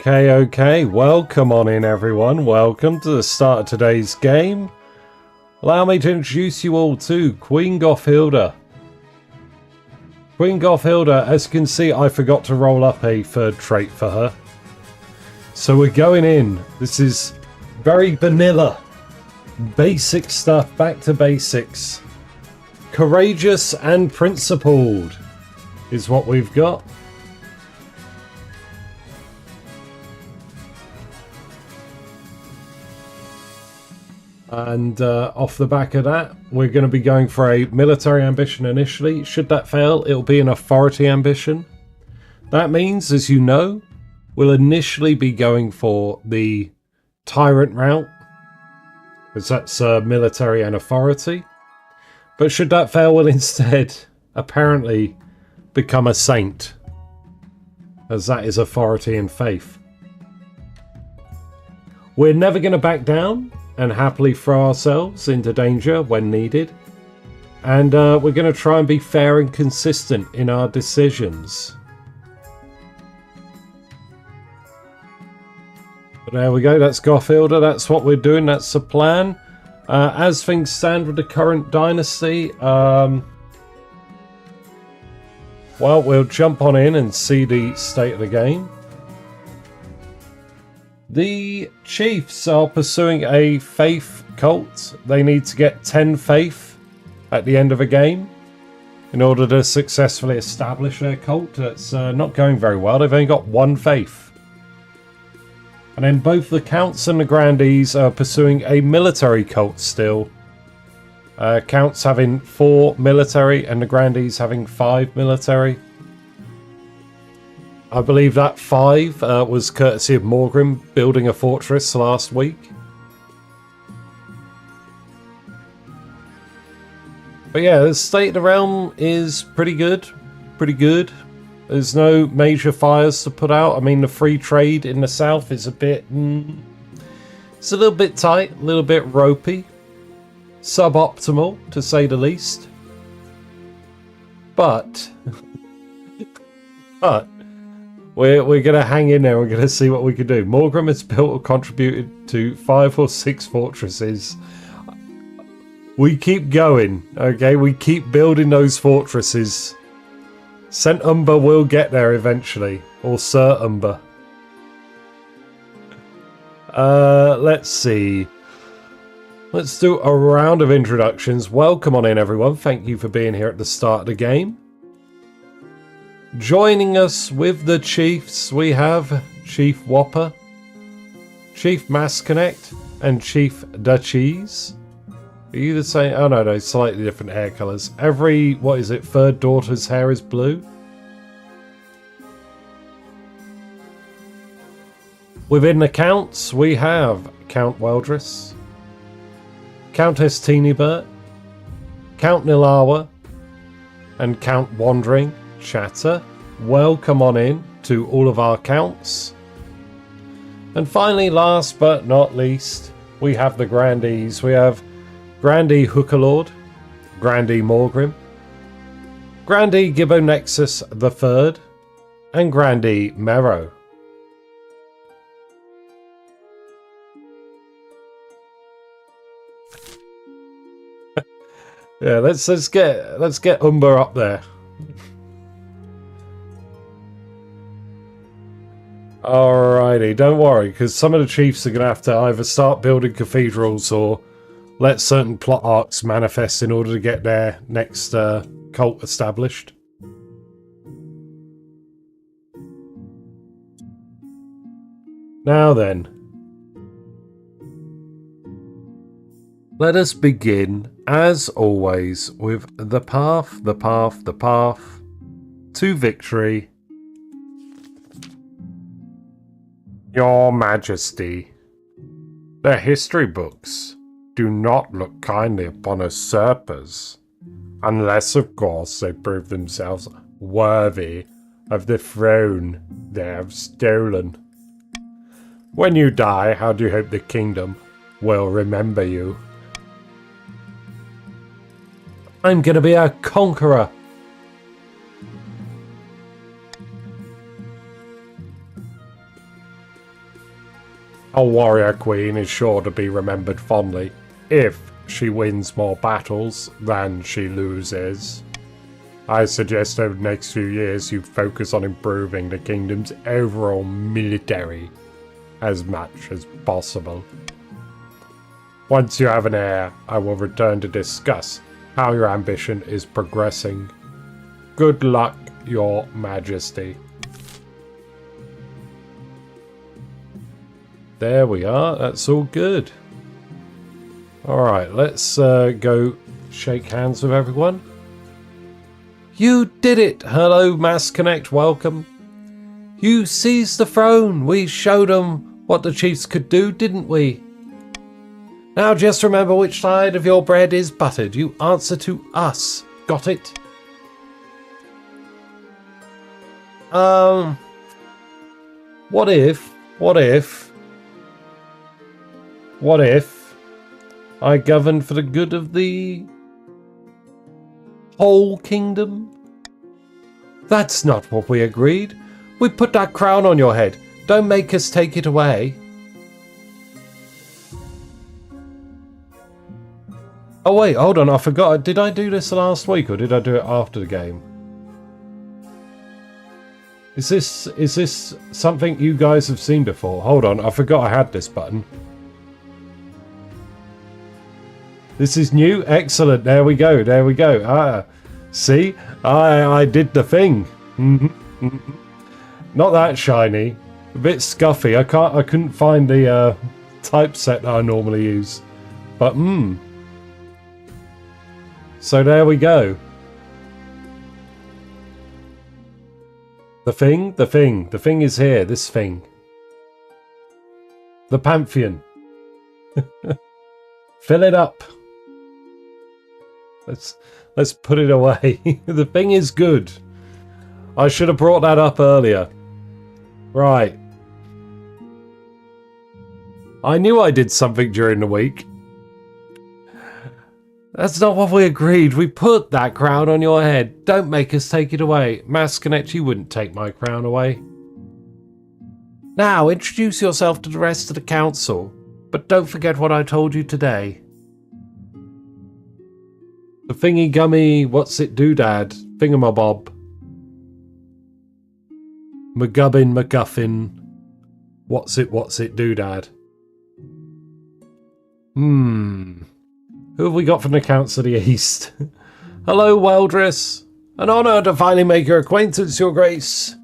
Okay, welcome on in everyone. Welcome to the start of today's game. Allow me to introduce you all to Queen Gauthilda. Queen Gauthilda, as you can see, I forgot to roll up a third trait for her. So we're going in. This is very vanilla. Basic stuff, back to basics. Courageous and principled is what we've got. And off the back of that, we're going to be going for a military ambition initially. Should that fail, it'll be an authority ambition. That means, as you know, we'll initially be going for the tyrant route, because that's military and authority. But should that fail, we'll instead apparently become a saint, as that is authority and faith. We're never going to back down and happily throw ourselves into danger when needed. And we're going to try and be fair and consistent in our decisions. But there we go, that's Gauthilda, that's what we're doing, that's the plan. As things stand with the current dynasty, well, we'll jump on in and see the state of the game. The chiefs are pursuing a faith cult. They need to get 10 faith at the end of a game in order to successfully establish their cult. It's not going very well. They've only got 1 faith. And then both the counts and the grandees are pursuing a military cult still. Counts having 4 military and the grandees having 5 military. I believe that 5 was courtesy of Morgrim building a fortress last week. But yeah, the state of the realm is pretty good. Pretty good. There's no major fires to put out. I mean, the free trade in the south is a bit... it's a little bit tight, a little bit ropey. Suboptimal, to say the least. But... We're going to hang in there. We're going to see what we can do. Morgrim has built or contributed to 5 or 6 fortresses. We keep going, okay? We keep building those fortresses. St. Umber will get there eventually. Or Sir Umber. Let's see. Let's do a round of introductions. Welcome on in, everyone. Thank you for being here at the start of the game. Joining us with the chiefs, we have Chief Whopper, Chief Mass Connect, and Chief Duchies. Are you the same? Oh no, slightly different hair colours. Every, what is it, third daughter's hair is blue. Within the counts, we have Count Weldris, Countess Teenybert, Count Nilawa, and Count Wandering Chatter. Welcome on in to all of our counts. And finally, last but not least, we have the grandees. We have Grandee Hookerlord, Grandee Morgrim, Grandee Gibbonexus III, and Grandee Mero. Yeah, let's get Umber up there. Alrighty, don't worry, because some of the chiefs are going to have to either start building cathedrals or let certain plot arcs manifest in order to get their next cult established. Now then, let us begin, as always, with the path to victory. Your Majesty, the history books do not look kindly upon usurpers, unless of course they prove themselves worthy of the throne they have stolen. When you die, how do you hope the kingdom will remember you? I'm gonna be a conqueror. A warrior queen is sure to be remembered fondly if she wins more battles than she loses. I suggest over the next few years you focus on improving the kingdom's overall military as much as possible. Once you have an heir, I will return to discuss how your ambition is progressing. Good luck, Your Majesty. There we are. That's all good. Alright, let's go shake hands with everyone. You did it! Hello, Mass Connect, welcome. You seized the throne. We showed them what the chiefs could do, didn't we? Now just remember which side of your bread is buttered. You answer to us. Got it? What if I governed for the good of the whole kingdom? That's not what we agreed. We put that crown on your head. Don't make us take it away. Oh wait, hold on, I forgot. Did I do this last week or did I do it after the game? Is this something you guys have seen before? Hold on, I forgot I had this button. This is new? Excellent, there we go, there we go. Ah, see? I did the thing. Not that shiny. A bit scuffy. I couldn't find the typeset that I normally use. But so there we go. The thing is here, this thing. The Pantheon. Fill it up. Let's put it away. The thing is good. I should have brought that up earlier. Right. I knew I did something during the week. That's not what we agreed. We put that crown on your head. Don't make us take it away. Mass Connect, you wouldn't take my crown away. Now, introduce yourself to the rest of the council. But don't forget what I told you today. The thingy gummy, what's it doodad? Thingamabob. McGubbin McGuffin. What's it doodad? Who have we got from the Council of the East? Hello, Weldris. An honour to finally make your acquaintance, Your Grace.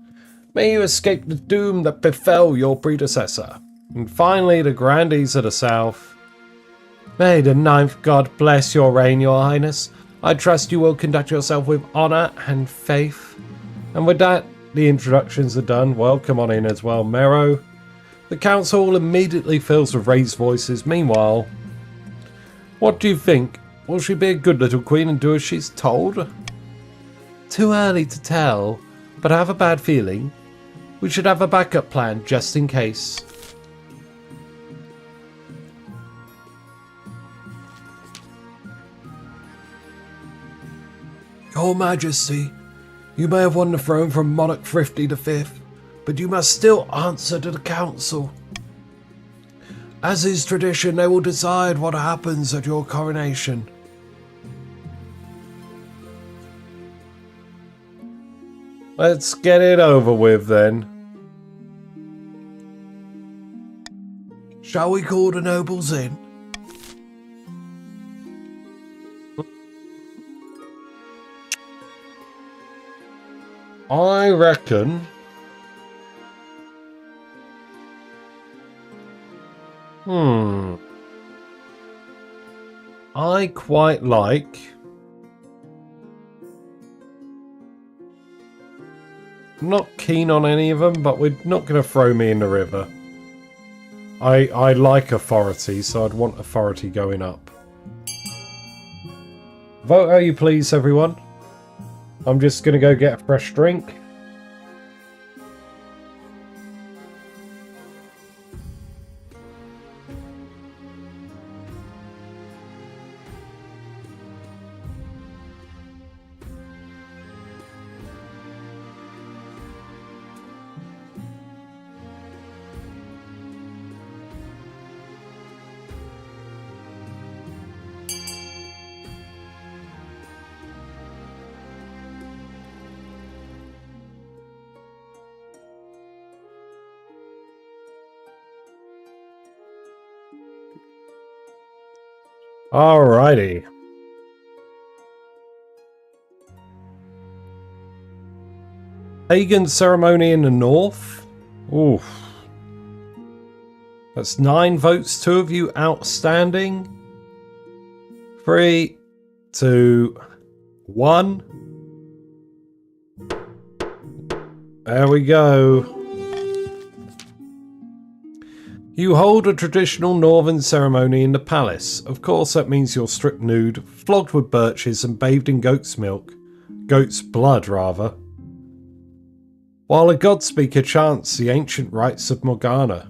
May you escape the doom that befell your predecessor. And finally, the Grandees of the South. May the ninth God bless your reign, Your Highness. I trust you will conduct yourself with honour and faith. And with that, the introductions are done. Welcome on in as well, Mero. The council immediately fills with raised voices. Meanwhile, what do you think? Will she be a good little queen and do as she's told? Too early to tell, but I have a bad feeling. We should have a backup plan just in case. Your Majesty, you may have won the throne from Monarch Thrifty V, but you must still answer to the council. As is tradition, they will decide what happens at your coronation. Let's get it over with then. Shall we call the nobles in? I reckon I quite like not keen on any of them, but we're not going to throw me in the river. I like authority, so I'd want authority going up. Vote how you please, everyone. I'm just going to go get a fresh drink. Alrighty. Pagan ceremony in the north. Oof. That's 9 votes. 2 of you outstanding. 3, 2, 1. There we go. You hold a traditional northern ceremony in the palace. Of course, that means you're stripped nude, flogged with birches, and bathed in goat's milk. Goat's blood, rather. While a god speaker chants the ancient rites of Morgana.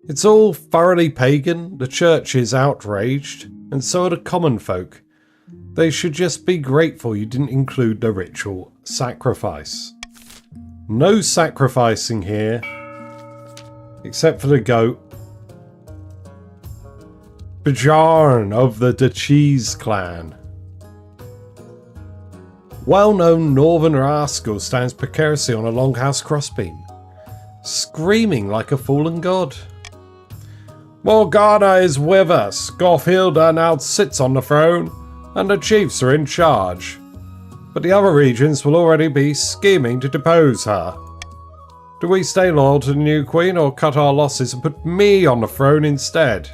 It's all thoroughly pagan, the church is outraged, and so are the common folk. They should just be grateful you didn't include the ritual sacrifice. No sacrificing here, except for the goat. Bajarn of the Dachis clan. Well-known northern rascal stands precariously on a longhouse crossbeam, screaming like a fallen god. Morgana is with us. Gauthilda now sits on the throne, and the chiefs are in charge. But the other regions will already be scheming to depose her. Do we stay loyal to the new queen or cut our losses and put me on the throne instead?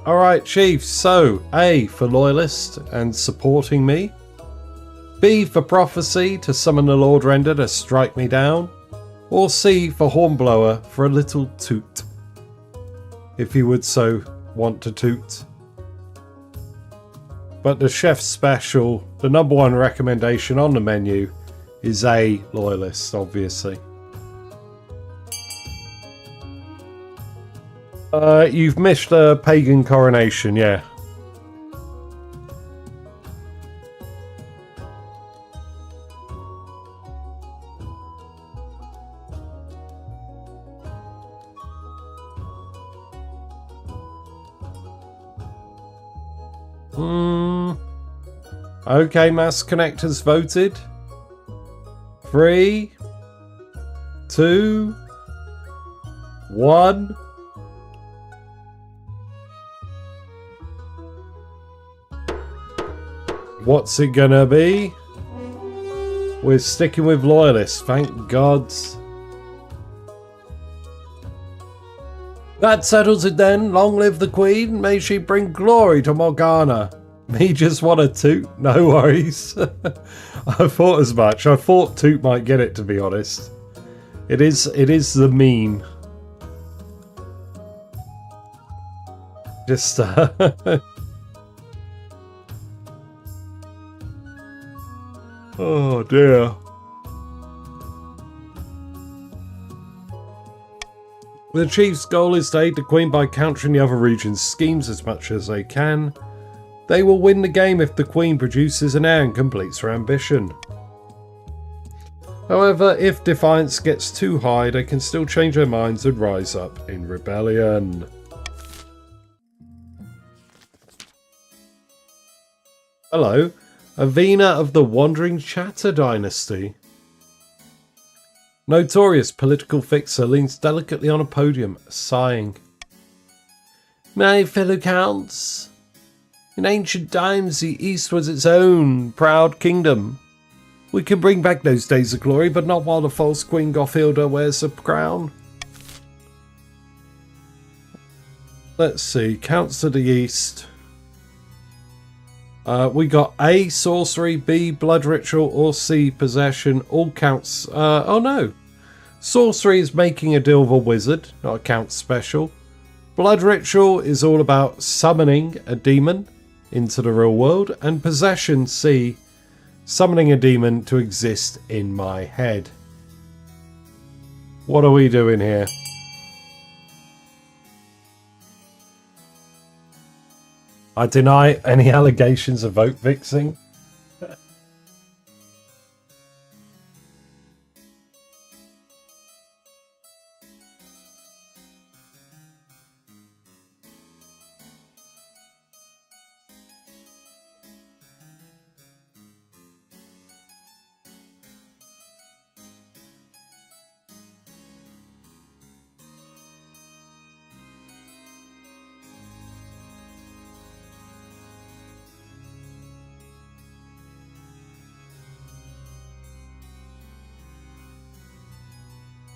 Alright, chiefs. So, A for loyalist and supporting me. B for prophecy to summon the Lord Render to strike me down. Or C for hornblower for a little toot. If you would so want to toot. But the chef's special, the #1 recommendation on the menu, is A, loyalist, obviously. You've missed a pagan coronation, yeah. Okay, mass connectors voted. 3, 2, 1. What's it gonna be? We're sticking with loyalists, thank gods. That settles it then. Long live the queen. May she bring glory to Morgana. Me just want a toot. No worries. I thought as much. I thought toot might get it, to be honest. It is the meme. Just oh dear. The chief's goal is to aid the queen by countering the other region's schemes as much as they can. They will win the game if the queen produces an heir and completes her ambition. However, if defiance gets too high, they can still change their minds and rise up in rebellion. Hello, Avena of the Wandering Chatter Dynasty. Notorious political fixer leans delicately on a podium, sighing. My fellow counts, in ancient times the East was its own proud kingdom. We can bring back those days of glory, but not while the false Queen Gauthilda wears the crown. Let's see, counts to the East. We got A, sorcery, B, blood ritual, or C, possession. All counts. Oh no. Sorcery is making a deal with a wizard, not a count special. Blood ritual is all about summoning a demon into the real world. And possession, C, summoning a demon to exist in my head. What are we doing here? I deny any allegations of vote fixing.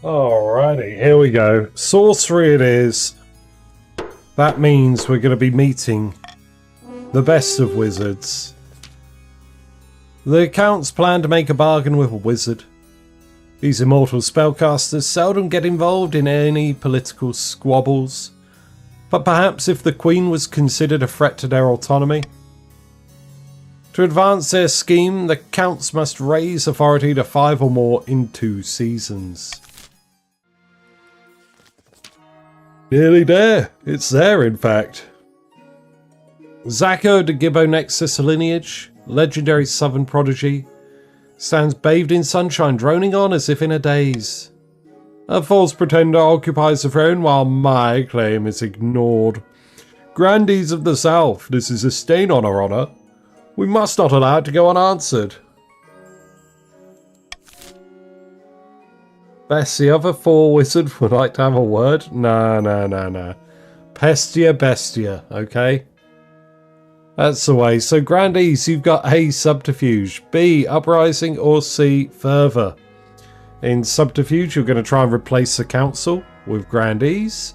Alrighty, here we go. Sorcery it is. That means we're going to be meeting the best of wizards. The Count's plan to make a bargain with a wizard. These immortal spellcasters seldom get involved in any political squabbles, but perhaps if the Queen was considered a threat to their autonomy. To advance their scheme, the Counts must raise authority to 5 or more in 2 seasons. Nearly there. It's there, in fact. Zacco de Gibbo Nexus lineage, legendary southern prodigy, stands bathed in sunshine, droning on as if in a daze. A false pretender occupies the throne while my claim is ignored. Grandees of the South, this is a stain on our honour. We must not allow it to go unanswered. Best, the other 4 wizards would like to have a word? No. Pestia bestia, okay? That's the way. So Grandees, you've got A, Subterfuge, B, Uprising, or C, Fervour. In Subterfuge, you're going to try and replace the Council with Grandees.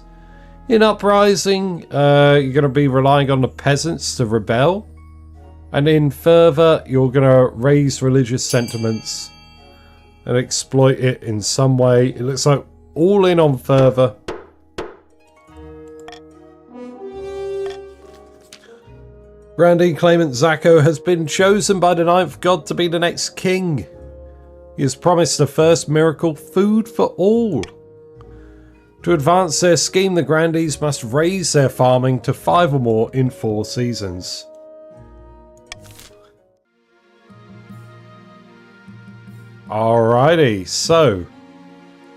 In Uprising, you're going to be relying on the peasants to rebel. And in Fervour, you're going to raise religious sentiments and exploit it in some way. It looks like all in on Fervour. Grandee claimant Zacco has been chosen by the 9th god to be the next king. He has promised the first miracle, food for all. To advance their scheme, the Grandees must raise their farming to 5 or more in 4 seasons. Alrighty, so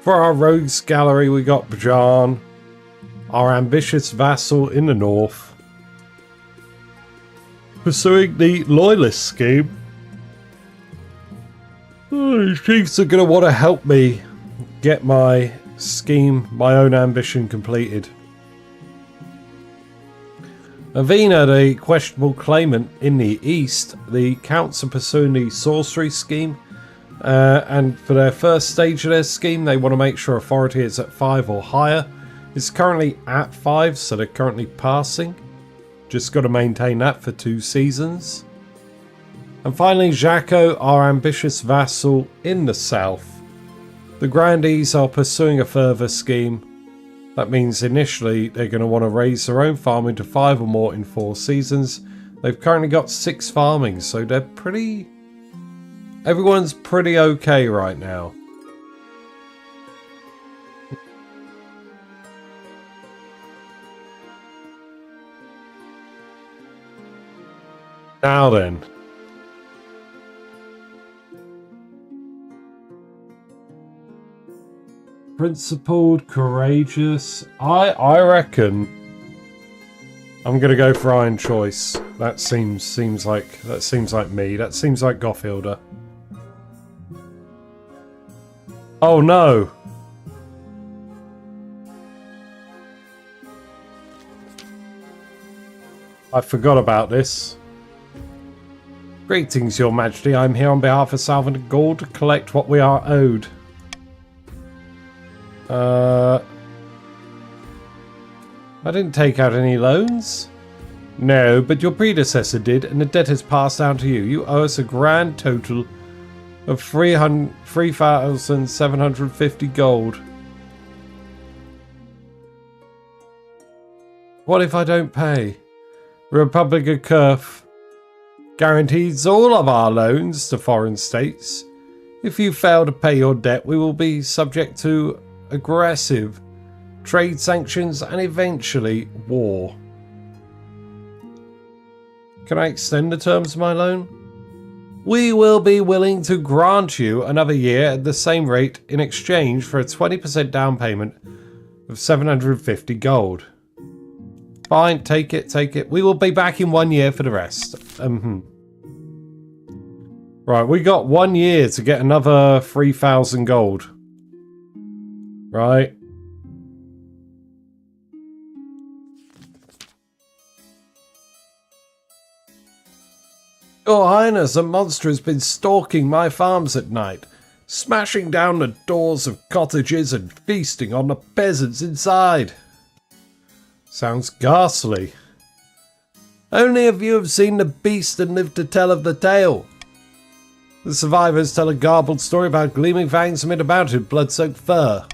for our rogues gallery we got Bjan, our ambitious vassal in the north, pursuing the loyalist scheme. These chiefs are going to want to help me get my scheme, my own ambition completed. Avena, the questionable claimant in the east, the counts are pursuing the sorcery scheme. And for their first stage of their scheme, they want to make sure authority is at 5 or higher. It's currently at 5, so they're currently passing. Just got to maintain that for 2 seasons. And finally, Jacco, our ambitious vassal in the south. The Grandees are pursuing a further scheme. That means initially they're going to want to raise their own farming to 5 or more in 4 seasons. They've currently got 6 farming, so they're pretty... Everyone's pretty okay right now. Now then. Principled, courageous. I reckon I'm gonna go for Iron Choice. That seems like me. That seems like Gauthilda. Oh no! I forgot about this. Greetings, Your Majesty. I'm here on behalf of Southern Gaul to collect what we are owed. I didn't take out any loans. No, but your predecessor did, and the debt has passed down to you. You owe us a grand total of 3,750 gold. What if I don't pay? Republic of Kurf guarantees all of our loans to foreign states. If you fail to pay your debt, we will be subject to aggressive trade sanctions and eventually war. Can I extend the terms of my loan? We will be willing to grant you another year at the same rate in exchange for a 20% down payment of 750 gold. Fine, take it. We will be back in 1 year for the rest. Right, we got 1 year to get another 3,000 gold. Right. Your Highness, a monster has been stalking my farms at night. smashing down the doors of cottages and feasting on the peasants inside. Sounds ghastly. Only a few have seen the beast and lived to tell of the tale. The survivors tell a garbled story about gleaming fangs amid a mountain of blood-soaked fur.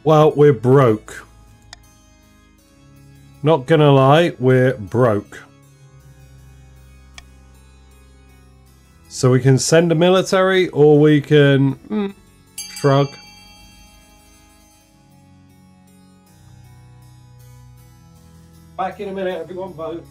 Well, we're broke. Not gonna lie, we're broke. So we can send a military, or we can shrug. Back in a minute, everyone vote.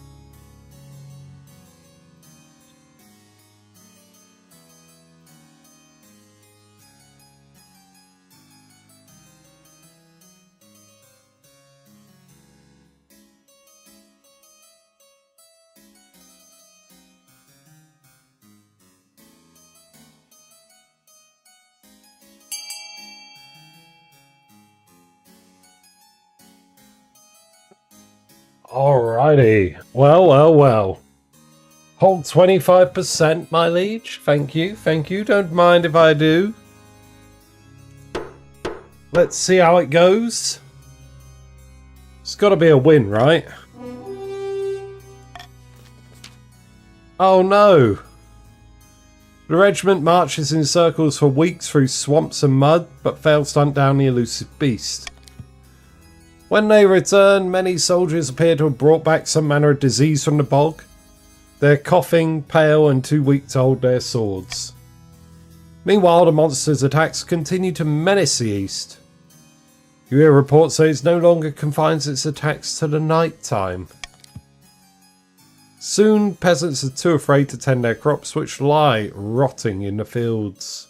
Alrighty. Well. Hold 25%, my liege. Thank you. Don't mind if I do. Let's see how it goes. It's got to be a win, right? Oh no. The regiment marches in circles for weeks through swamps and mud, but fails to hunt down the elusive beast. When they return, many soldiers appear to have brought back some manner of disease from the bog. They're coughing, pale, and too weak to hold their swords. Meanwhile, the monster's attacks continue to menace the east. You hear reports that it no longer confines its attacks to the night time. Soon, peasants are too afraid to tend their crops, which lie rotting in the fields.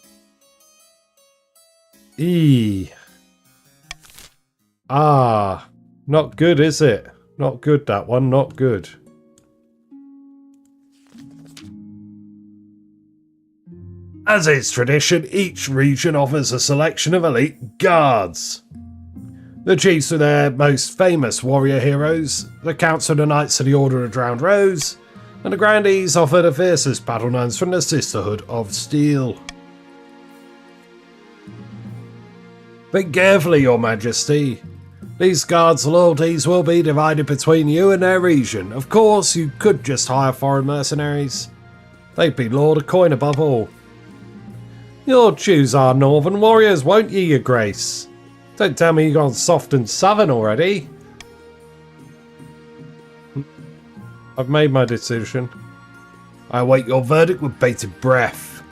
Ah, not good, is it? Not good, that one, not good. As is tradition, each region offers a selection of elite guards. The chiefs are their most famous warrior heroes, the counts are the knights of the Order of Drowned Rose, and the grandees offer the fiercest battle nuns from the Sisterhood of Steel. Think carefully, your majesty. These guards' loyalties will be divided between you and their region. Of course, you could just hire foreign mercenaries. They'd be Lord of Coin above all. You'll choose our northern warriors, won't you, your grace? Don't tell me you've gone soft and southern already. I've made my decision. I await your verdict with bated breath.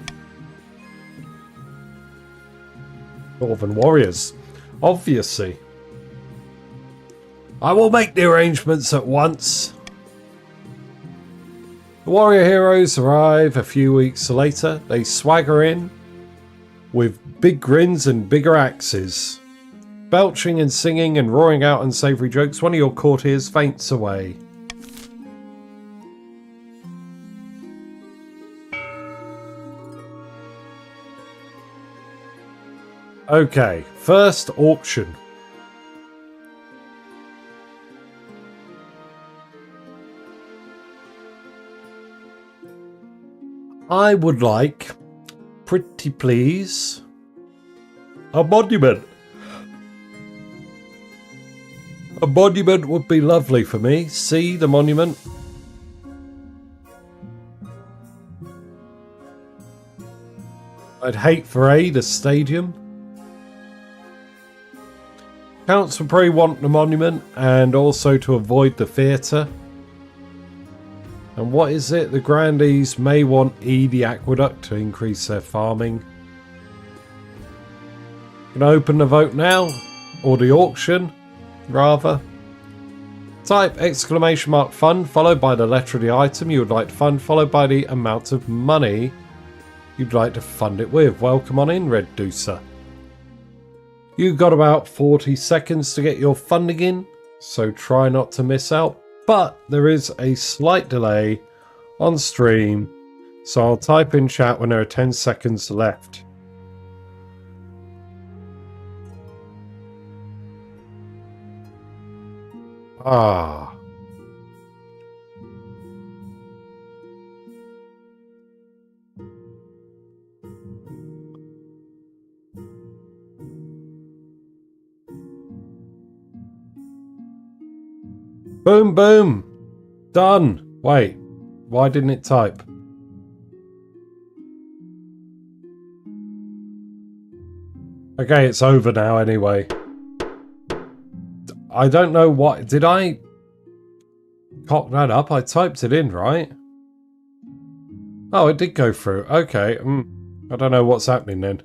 Northern warriors, obviously. I will make the arrangements at once. The warrior heroes arrive a few weeks later. They swagger in with big grins and bigger axes. Belching and singing and roaring out unsavoury jokes, one of your courtiers faints away. Okay, first auction. I would like, pretty please, a monument. A monument would be lovely for me. See the monument. I'd hate for a stadium. Counts would probably want the monument and also to avoid the theatre. And what is it? The grandees may want the aqueduct to increase their farming. Can I open the vote now? Or the auction, rather. Type !fund followed by the letter of the item you would like to fund, followed by the amount of money you'd like to fund it with. Welcome on in, Red Deucer. You've got about 40 seconds to get your funding in, so try not to miss out. But there is a slight delay on stream, so I'll type in chat when there are 10 seconds left. Boom, boom. Done. Wait, why didn't it type? Okay, it's over now anyway. I don't know what... Did I cock that up? I typed it in, right? Oh, it did go through. Okay. I don't know what's happening then.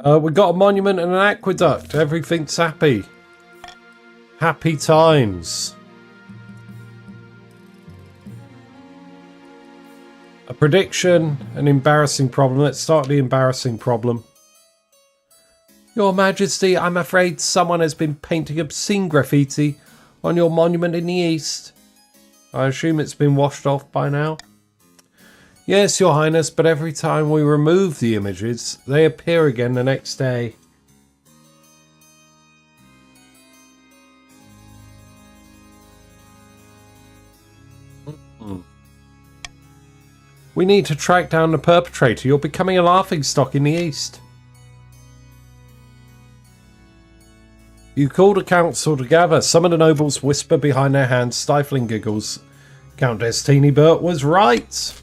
We got a monument and an aqueduct. Everything's happy. Happy times. A prediction, an embarrassing problem. Let's start the embarrassing problem. Your Majesty, I'm afraid someone has been painting obscene graffiti on your monument in the east. I assume it's been washed off by now. Yes, Your Highness, but every time we remove the images, they appear again the next day. We need to track down the perpetrator. You're becoming a laughingstock in the east. You called a council together. Some of the nobles whisper behind their hands, stifling giggles. Countess Teenybert was right.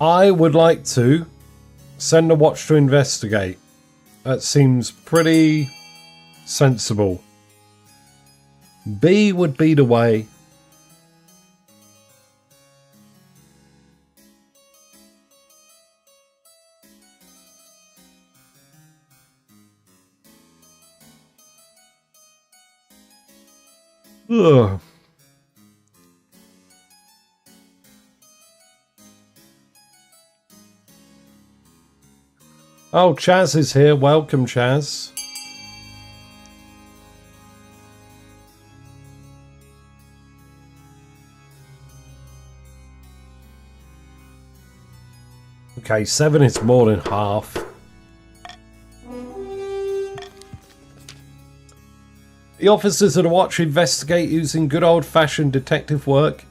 I would like to send a watch to investigate. That seems pretty sensible. B would be the way. Ugh. Oh, Chaz is here. Welcome, Chaz. Okay, 7 is more than half. The officers of the watch investigate using good old-fashioned detective work.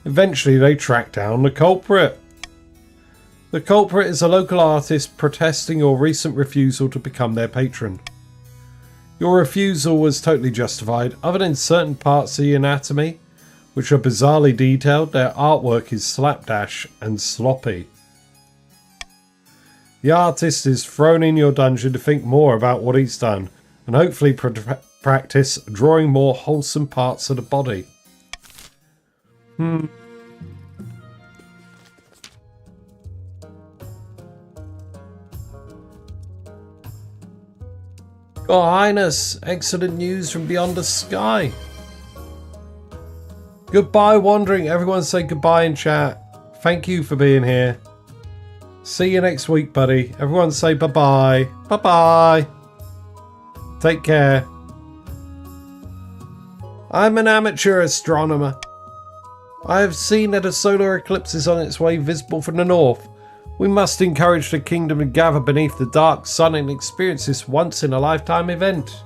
Eventually, they track down the culprit. The culprit is a local artist protesting your recent refusal to become their patron. Your refusal was totally justified. Other than certain parts of the anatomy, which are bizarrely detailed, their artwork is slapdash and sloppy. The artist is thrown in your dungeon to think more about what he's done, and hopefully practice drawing more wholesome parts of the body. Your Highness, excellent news from beyond the sky. Goodbye, wandering. Everyone say goodbye in chat. Thank you for being here. See you next week, buddy. Everyone say bye-bye. Bye-bye. Take care. I'm an amateur astronomer. I have seen that a solar eclipse is on its way, visible from the north. We must encourage the kingdom to gather beneath the dark sun and experience this once-in-a-lifetime event.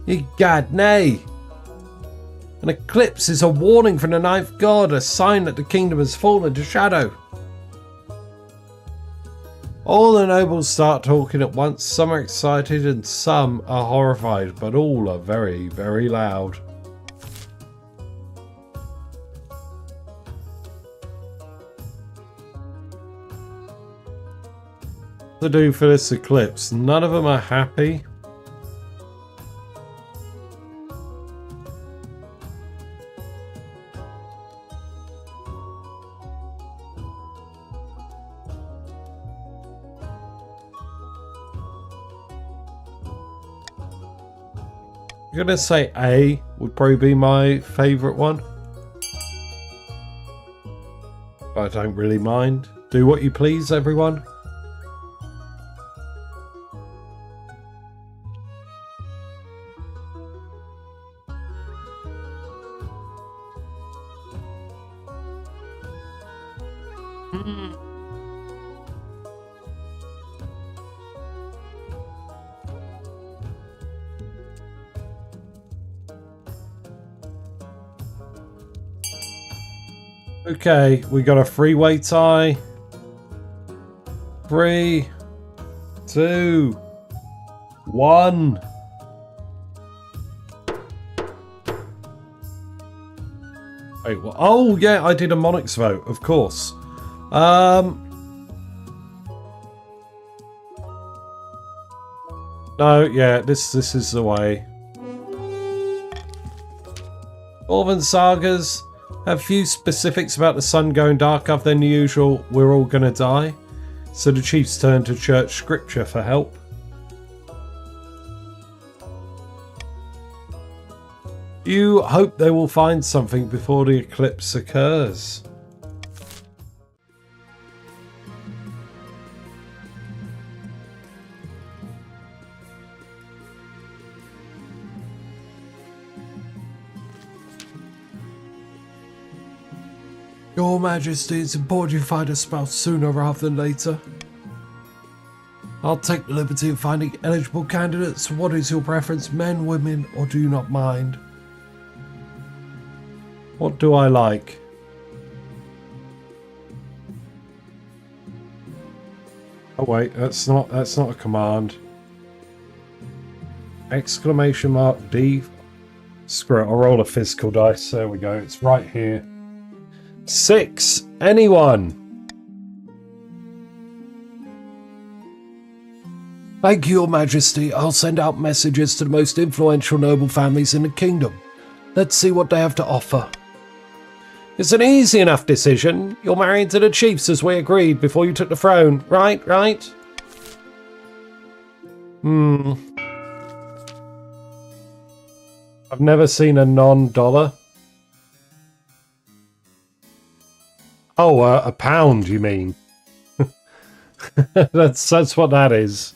Egad, nay. An eclipse is a warning from the ninth god, a sign that the kingdom has fallen to shadow. All the nobles start talking at once. Some are excited and some are horrified, but all are very, very loud. To do for this eclipse, none of them are happy. I'm gonna say A would probably be my favourite one. I don't really mind. Do what you please, everyone. Okay, we got a three-way tie. 3, 2, 1. Wait, what? Oh, yeah, I did a Monarchs vote, of course. No, yeah, this is the way. Northern sagas have few specifics about the sun going dark other than the usual, we're all gonna die. So the chiefs turn to church scripture for help. You hope they will find something before the eclipse occurs. Your Majesty, it's important you find a spouse sooner rather than later. I'll take the liberty of finding eligible candidates. What is your preference, men, women, or do you not mind? What do I like? Oh wait, that's not a command. Exclamation mark D. Screw it, I'll roll a physical dice. There we go, it's right here. 6. Anyone? Thank you, Your Majesty. I'll send out messages to the most influential noble families in the kingdom. Let's see what they have to offer. It's an easy enough decision. You're married to the chiefs as we agreed before you took the throne. Right? I've never seen a non-dollar. Oh, a pound, you mean? That's what that is.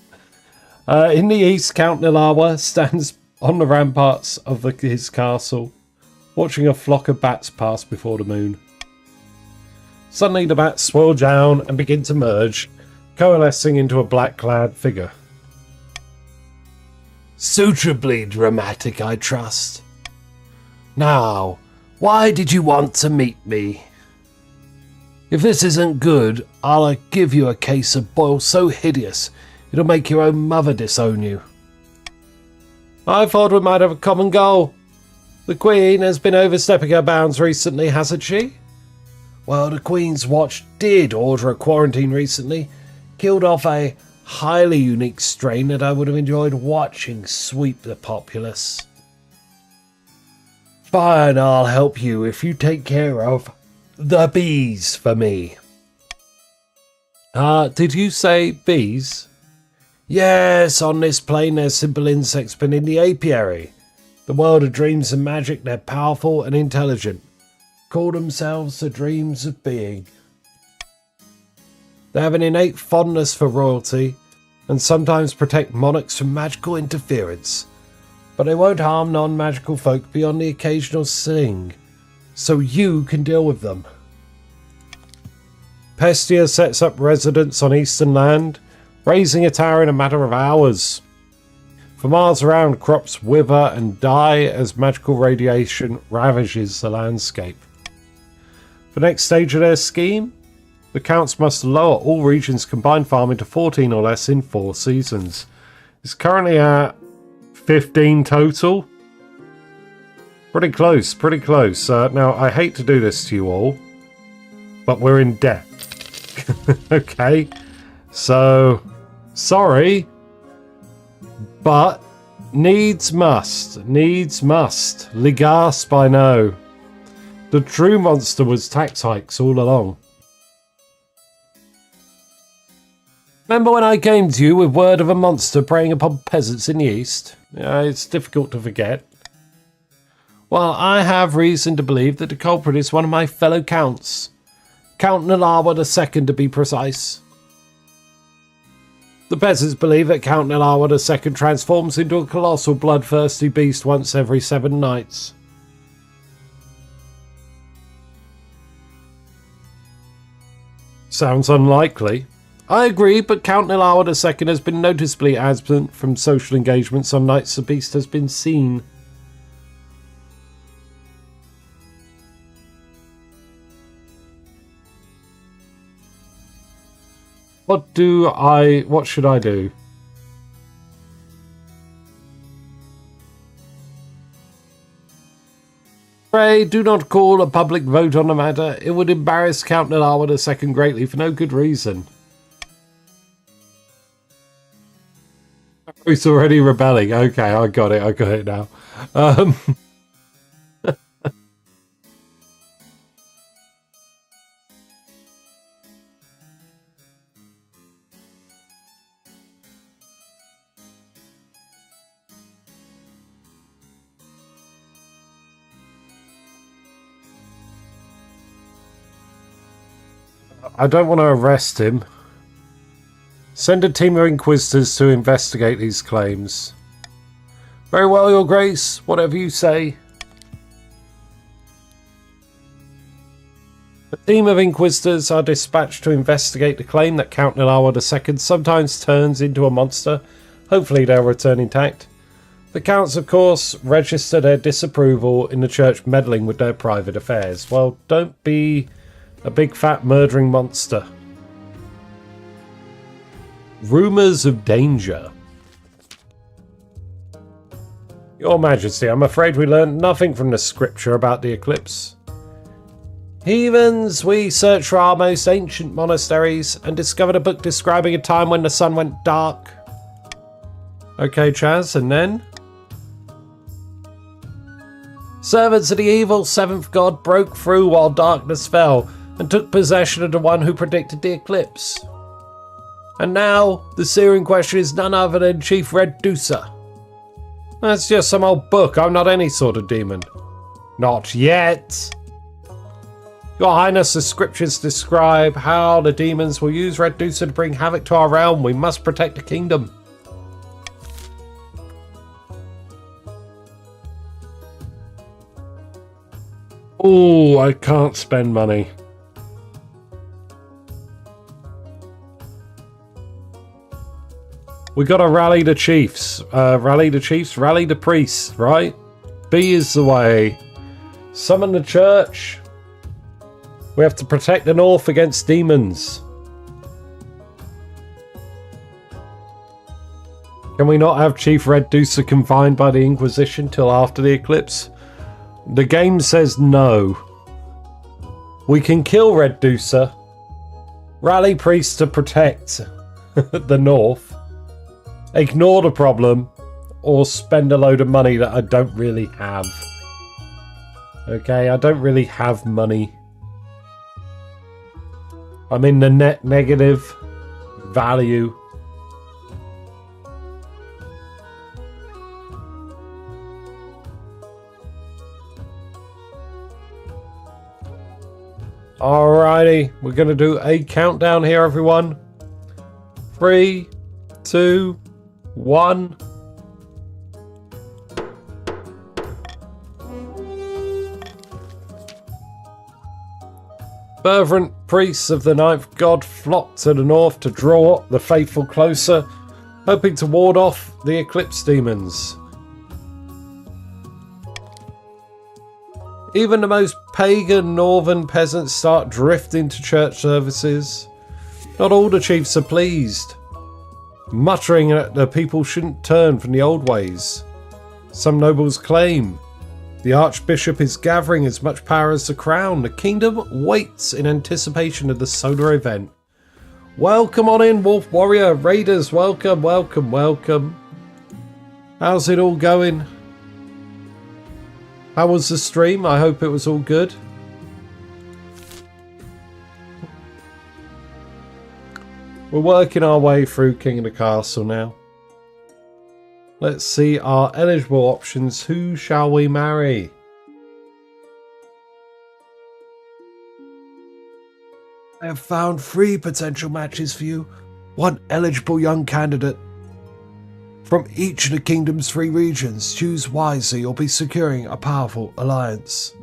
In the east, Count Nilawa stands on the ramparts of his castle, watching a flock of bats pass before the moon. Suddenly the bats swirl down and begin to merge, coalescing into a black-clad figure. Suitably dramatic, I trust. Now, why did you want to meet me? If this isn't good, I'll give you a case of boil so hideous it'll make your own mother disown you. I thought we might have a common goal. The Queen has been overstepping her bounds recently, hasn't she? Well, the Queen's Watch did order a quarantine recently, killed off a highly unique strain that I would have enjoyed watching sweep the populace. Fine, I'll help you if you take care of the bees for me. Did you say bees? Yes, on this plane there's simple insects, but in the apiary, the world of dreams and magic, they're powerful and intelligent. Call themselves the dreams of being. They have an innate fondness for royalty and sometimes protect monarchs from magical interference, but they won't harm non-magical folk beyond the occasional sting. So you can deal with them. Pestia sets up residence on Eastern Land, raising a tower in a matter of hours. For miles around, crops wither and die as magical radiation ravages the landscape. For the next stage of their scheme, the counts must lower all regions' combined farming to 14 or less in 4 seasons. It's currently at 15 total. Pretty close, pretty close. Now, I hate to do this to you all, but we're in debt. Okay, so, sorry, but needs must. Ligasp, I know. The true monster was tax hikes all along. Remember when I came to you with word of a monster preying upon peasants in the east? It's difficult to forget. Well, I have reason to believe that the culprit is one of my fellow counts. Count Nilawa II to be precise. The peasants believe that Count Nilawa II transforms into a colossal bloodthirsty beast once every 7 nights. Sounds unlikely. I agree, but Count Nilawa II has been noticeably absent from social engagements on nights the beast has been seen. What should I do? Pray, do not call a public vote on the matter. It would embarrass Count Nilawa II greatly for no good reason. He's already rebelling. Okay, I got it now. I don't want to arrest him. Send a team of inquisitors to investigate these claims. Very well, Your Grace. Whatever you say. A team of inquisitors are dispatched to investigate the claim that Count Nilawa II sometimes turns into a monster. Hopefully they'll return intact. The counts, of course, register their disapproval in the church meddling with their private affairs. Well, don't be a big fat murdering monster. Rumours of danger. Your Majesty, I'm afraid we learned nothing from the scripture about the eclipse. Heathens, we searched for our most ancient monasteries and discovered a book describing a time when the sun went dark. Okay, Chaz, and then? Servants of the evil seventh god broke through while darkness fell and took possession of the one who predicted the eclipse. And now, the seer in question is none other than Chief Red Deucer. That's just some old book. I'm not any sort of demon. Not yet. Your Highness, the scriptures describe how the demons will use Red Deucer to bring havoc to our realm. We must protect the kingdom. Oh, I can't spend money. We gotta rally the chiefs. Rally the priests, right? B is the way. Summon the church. We have to protect the north against demons. Can we not have Chief Red Deucer confined by the Inquisition till after the eclipse? The game says no. We can kill Red Deucer. Rally priests to protect the north. Ignore the problem, or spend a load of money that I don't really have. Okay, I don't really have money. I'm in the net negative value. Alrighty, we're going to do a countdown here, everyone. 3, 2, 1. Fervent priests of the ninth god flocked to the north to draw the faithful closer, hoping to ward off the eclipse demons. Even the most pagan northern peasants start drifting to church services. Not all the chiefs are pleased, muttering that the people shouldn't turn from the old ways. Some nobles claim the Archbishop is gathering as much power as the crown. The kingdom waits in anticipation of the solar event. Welcome on in, Wolf Warrior. Raiders, welcome, welcome, welcome. How's it all going? How was the stream? I hope it was all good. We're working our way through King of the Castle now. Let's see our eligible options. Who shall we marry? I have found 3 potential matches for you. 1 eligible young candidate from each of the kingdom's 3 regions. Choose wisely or be securing a powerful alliance.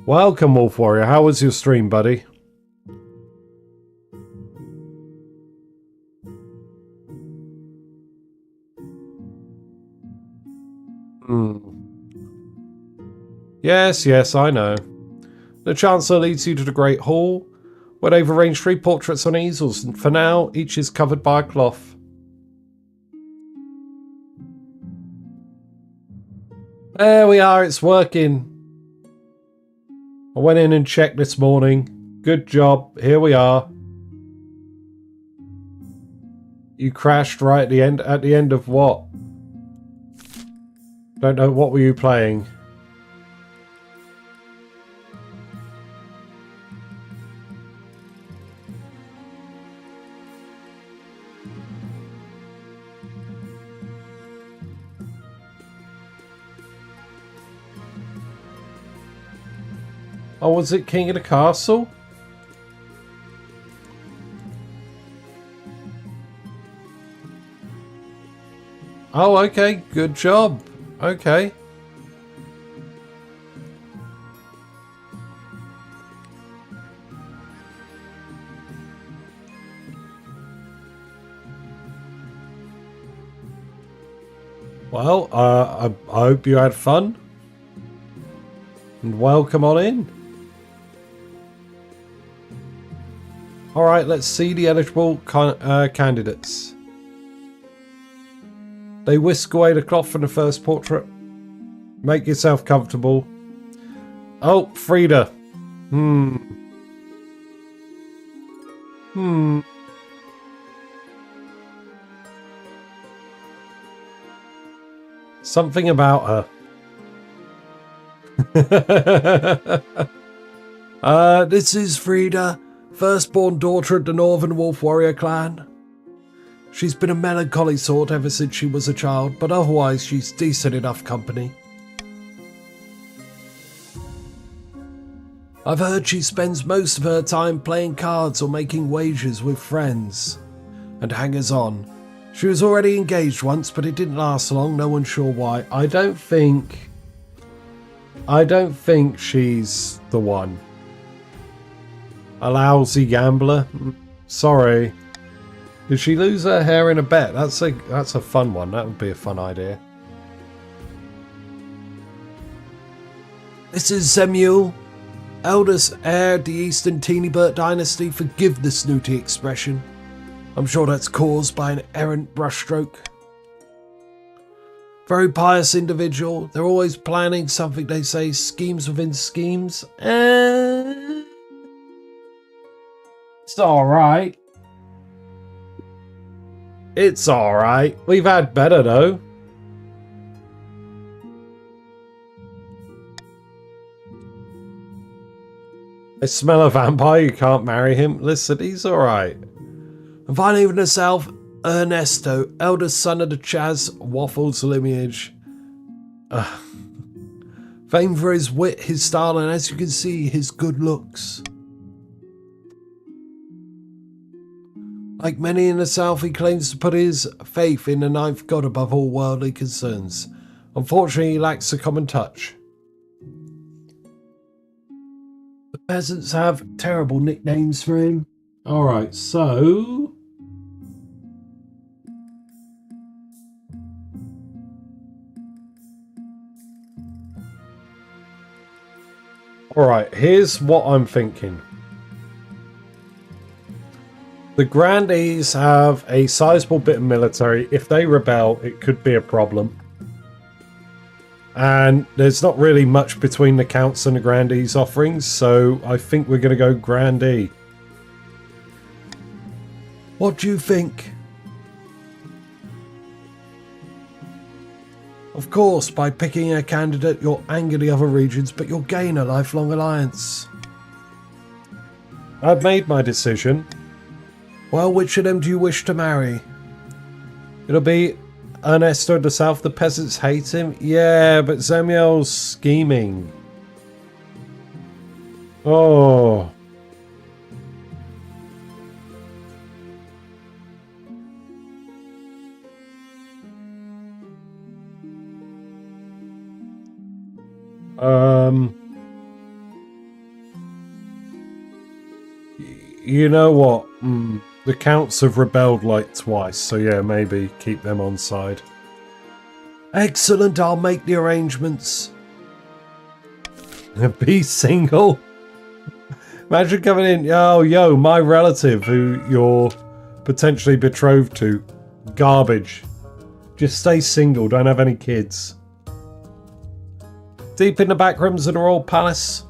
Welcome, Wolf Warrior. How was your stream, buddy? Yes, I know. The Chancellor leads you to the Great Hall. where they've arranged 3 portraits on easels, and for now, each is covered by a cloth. There we are, it's working. I went in and checked this morning. Good job, here we are. You crashed right at the end. At the end of what? Don't know, what were you playing? Oh, was it King of the Castle? Oh, okay. Good job. Okay. Well, I hope you had fun. And welcome on in. Alright, let's see the eligible candidates. They whisk away the cloth from the first portrait. Make yourself comfortable. Oh, Frida. Something about her. This is Frida, firstborn daughter of the Northern Wolf Warrior clan. She's been a melancholy sort ever since she was a child, but otherwise she's decent enough company. I've heard she spends most of her time playing cards or making wagers with friends and hangers-on. She was already engaged once, but it didn't last long, no one's sure why. I don't think she's the one. A lousy gambler? Sorry. Did she lose her hair in a bet? That's a fun one. That would be a fun idea. This is Samuel, eldest heir of the Eastern Teenybert Dynasty. Forgive the snooty expression. I'm sure that's caused by an errant brushstroke. Very pious individual. They're always planning something, they say, schemes within schemes. It's alright. It's alright. We've had better though. I smell a vampire, you can't marry him. Listen, he's alright. And finally with herself, Ernesto, eldest son of the Chaz Waffles lineage. Famed for his wit, his style, and as you can see, his good looks. Like many in the South, he claims to put his faith in the ninth god above all worldly concerns. Unfortunately, he lacks a common touch. The peasants have terrible nicknames for him. Alright, so... Alright, here's what I'm thinking. The Grandees have a sizable bit of military. If they rebel, it could be a problem. And there's not really much between the Counts and the Grandees offerings, so I think we're going to go Grandee. What do you think? Of course, by picking a candidate, you'll anger the other regions, but you'll gain a lifelong alliance. I've made my decision. Well, which of them do you wish to marry? It'll be Ernesto of the South. The peasants hate him. Yeah, but Samuel's scheming. Oh. You know what? The Counts have rebelled like twice, so yeah, maybe keep them on side. Excellent, I'll make the arrangements. Be single? Imagine coming in, oh, yo, my relative who you're potentially betrothed to. Garbage. Just stay single, don't have any kids. Deep in the back rooms of the royal palace,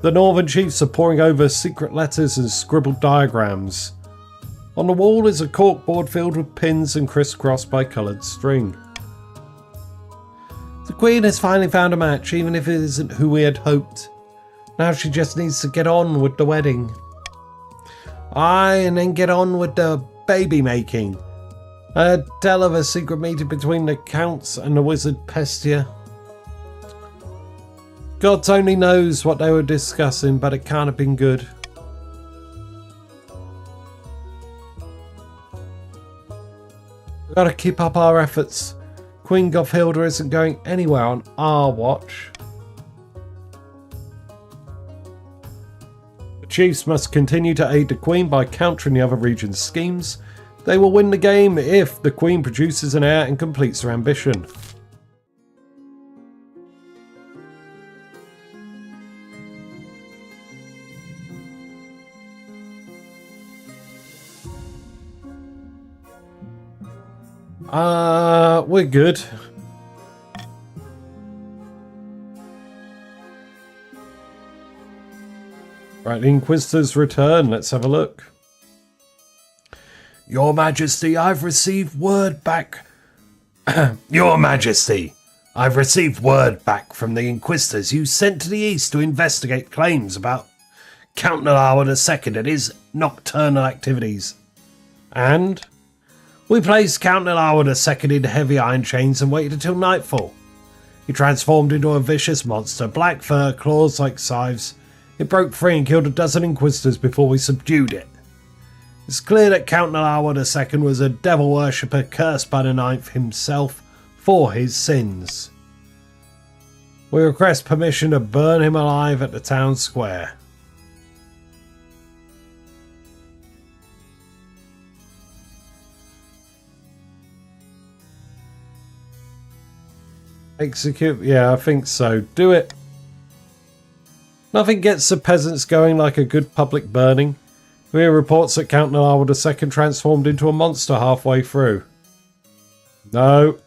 the northern chiefs are poring over secret letters and scribbled diagrams. On the wall is a corkboard filled with pins and crisscrossed by coloured string. The Queen has finally found a match, even if it isn't who we had hoped. Now she just needs to get on with the wedding. Aye, and then get on with the baby making. I heard tell of a secret meeting between the counts and the wizard Pestia. God only knows what they were discussing, but it can't have been good. We've got to keep up our efforts. Queen Gauthilda isn't going anywhere on our watch. The chiefs must continue to aid the Queen by countering the other region's schemes. They will win the game if the Queen produces an heir and completes her ambition. We're good. Right, the Inquisitors return. Let's have a look. Your Majesty, I've received word back. Your Majesty, I've received word back from the Inquisitors you sent to the east to investigate claims about Count Nalawa II and his nocturnal activities. And we placed Count Nalawa II in heavy iron chains and waited until nightfall. He transformed into a vicious monster, black fur, claws like scythes. It broke free and killed a dozen Inquisitors before we subdued it. It's clear that Count Nalawa II was a devil worshipper cursed by the Ninth himself for his sins. We request permission to burn him alive at the town square. Execute? Yeah, I think so. Do it. Nothing gets the peasants going like a good public burning. We hear reports that Count Nalawa II transformed into a monster halfway through. No.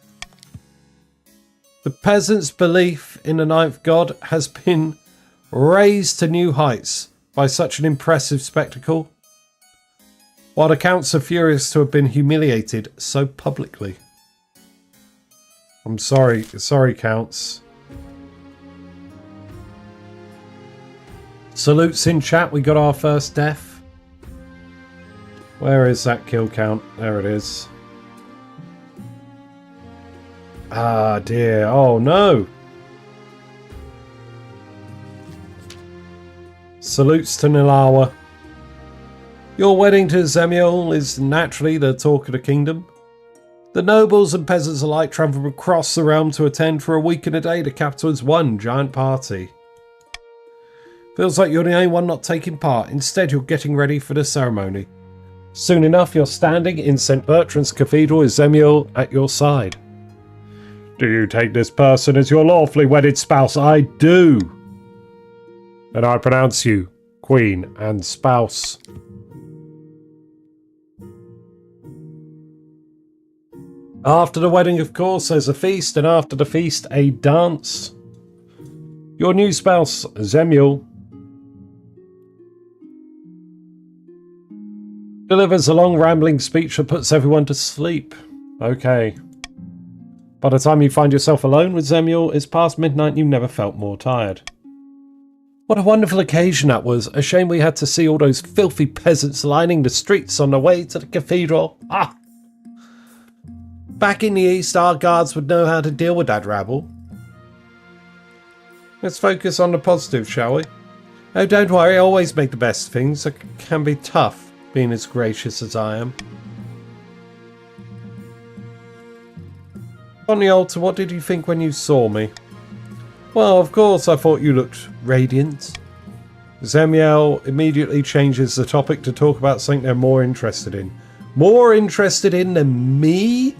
The peasants' belief in the Ninth God has been raised to new heights by such an impressive spectacle, while the counts are furious to have been humiliated so publicly. I'm sorry, counts. Salutes in chat, we got our first death. Where is that kill count? There it is. Ah dear, oh no! Salutes to Nalawa. Your wedding to Zemiel is naturally the talk of the kingdom. The nobles and peasants alike travel across the realm to attend for a week and a day the capital's one giant party. Feels like you're the only one not taking part. Instead, you're getting ready for the ceremony. Soon enough, you're standing in St. Bertrand's Cathedral with Zemiel at your side. Do you take this person as your lawfully wedded spouse? I do. And I pronounce you queen and spouse. After the wedding, of course, there's a feast, and after the feast, a dance. Your new spouse, Zemiel, delivers a long rambling speech that puts everyone to sleep. Okay. By the time you find yourself alone with Zemiel, it's past midnight and you never felt more tired. What a wonderful occasion that was. A shame we had to see all those filthy peasants lining the streets on the way to the cathedral. Ah! Back in the east, our guards would know how to deal with that rabble. Let's focus on the positive, shall we? Oh, don't worry, I always make the best things. It can be tough, being as gracious as I am. On the altar, what did you think when you saw me? Well, of course, I thought you looked radiant. Zemiel immediately changes the topic to talk about something they're more interested in. More interested in than me?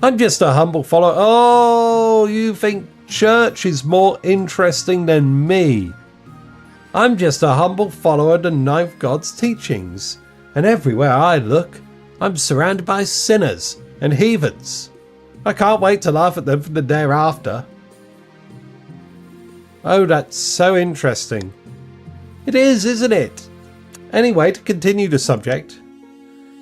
I'm just a humble follower. Oh, you think church is more interesting than me? I'm just a humble follower of the Ninth God's teachings, and everywhere I look, I'm surrounded by sinners and heathens. I can't wait to laugh at them for the day after. Oh, that's so interesting. It is, isn't it? Anyway, to continue the subject,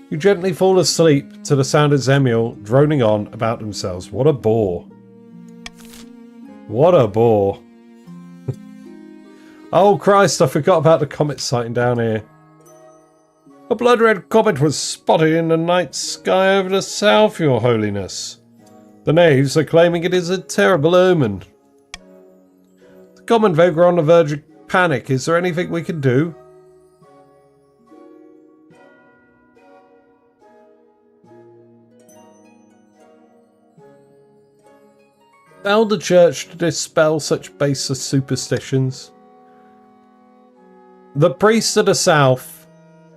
you gently fall asleep to the sound of Zemiel droning on about themselves. What a bore. What a bore. Oh Christ, I forgot about the comet sighting down here. A blood-red comet was spotted in the night sky over the south, Your Holiness. The knaves are claiming it is a terrible omen. The common folk are on the verge of panic. Is there anything we can do? Tell the church to dispel such baseless superstitions. The priests of the south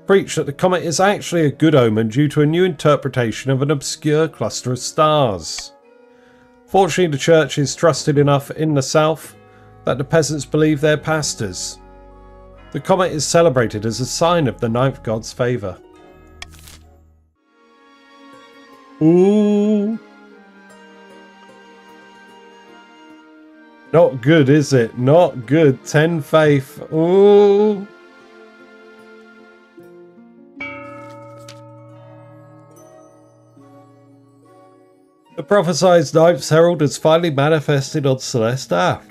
preach that the comet is actually a good omen due to a new interpretation of an obscure cluster of stars. Fortunately, the church is trusted enough in the south that the peasants believe their pastors. The comet is celebrated as a sign of the Ninth God's favour. Ooh. Not good, is it? Not good. 10 faith. Ooh. The prophesied Ninth Herald has finally manifested on Celeste Ave,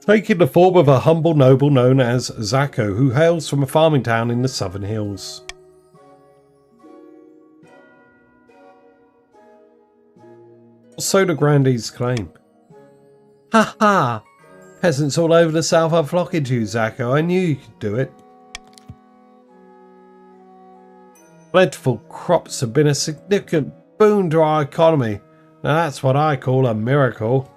taking the form of a humble noble known as Zacco, who hails from a farming town in the Southern Hills. So the grandees claim. Ha ha! Peasants all over the south are flocking to you, Zacco. I knew you could do it. Plentiful crops have been a significant boon to our economy. Now that's what I call a miracle.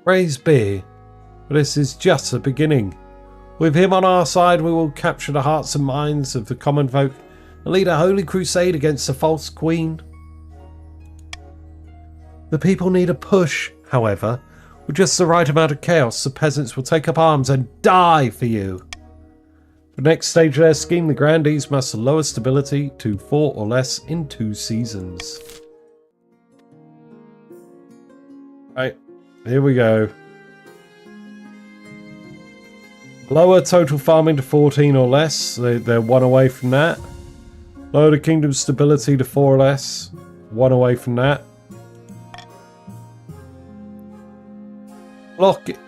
Praise be, but this is just the beginning. With him on our side, we will capture the hearts and minds of the common folk and lead a holy crusade against the false queen. The people need a push, however. With just the right amount of chaos, the peasants will take up arms and die for you. For the next stage of their scheme, the grandees must lower stability to 4 or less in 2 seasons. Right, here we go. Lower total farming to 14 or less. They're 1 away from that. Lower the kingdom's stability to 4 or less. 1 away from that. Block it.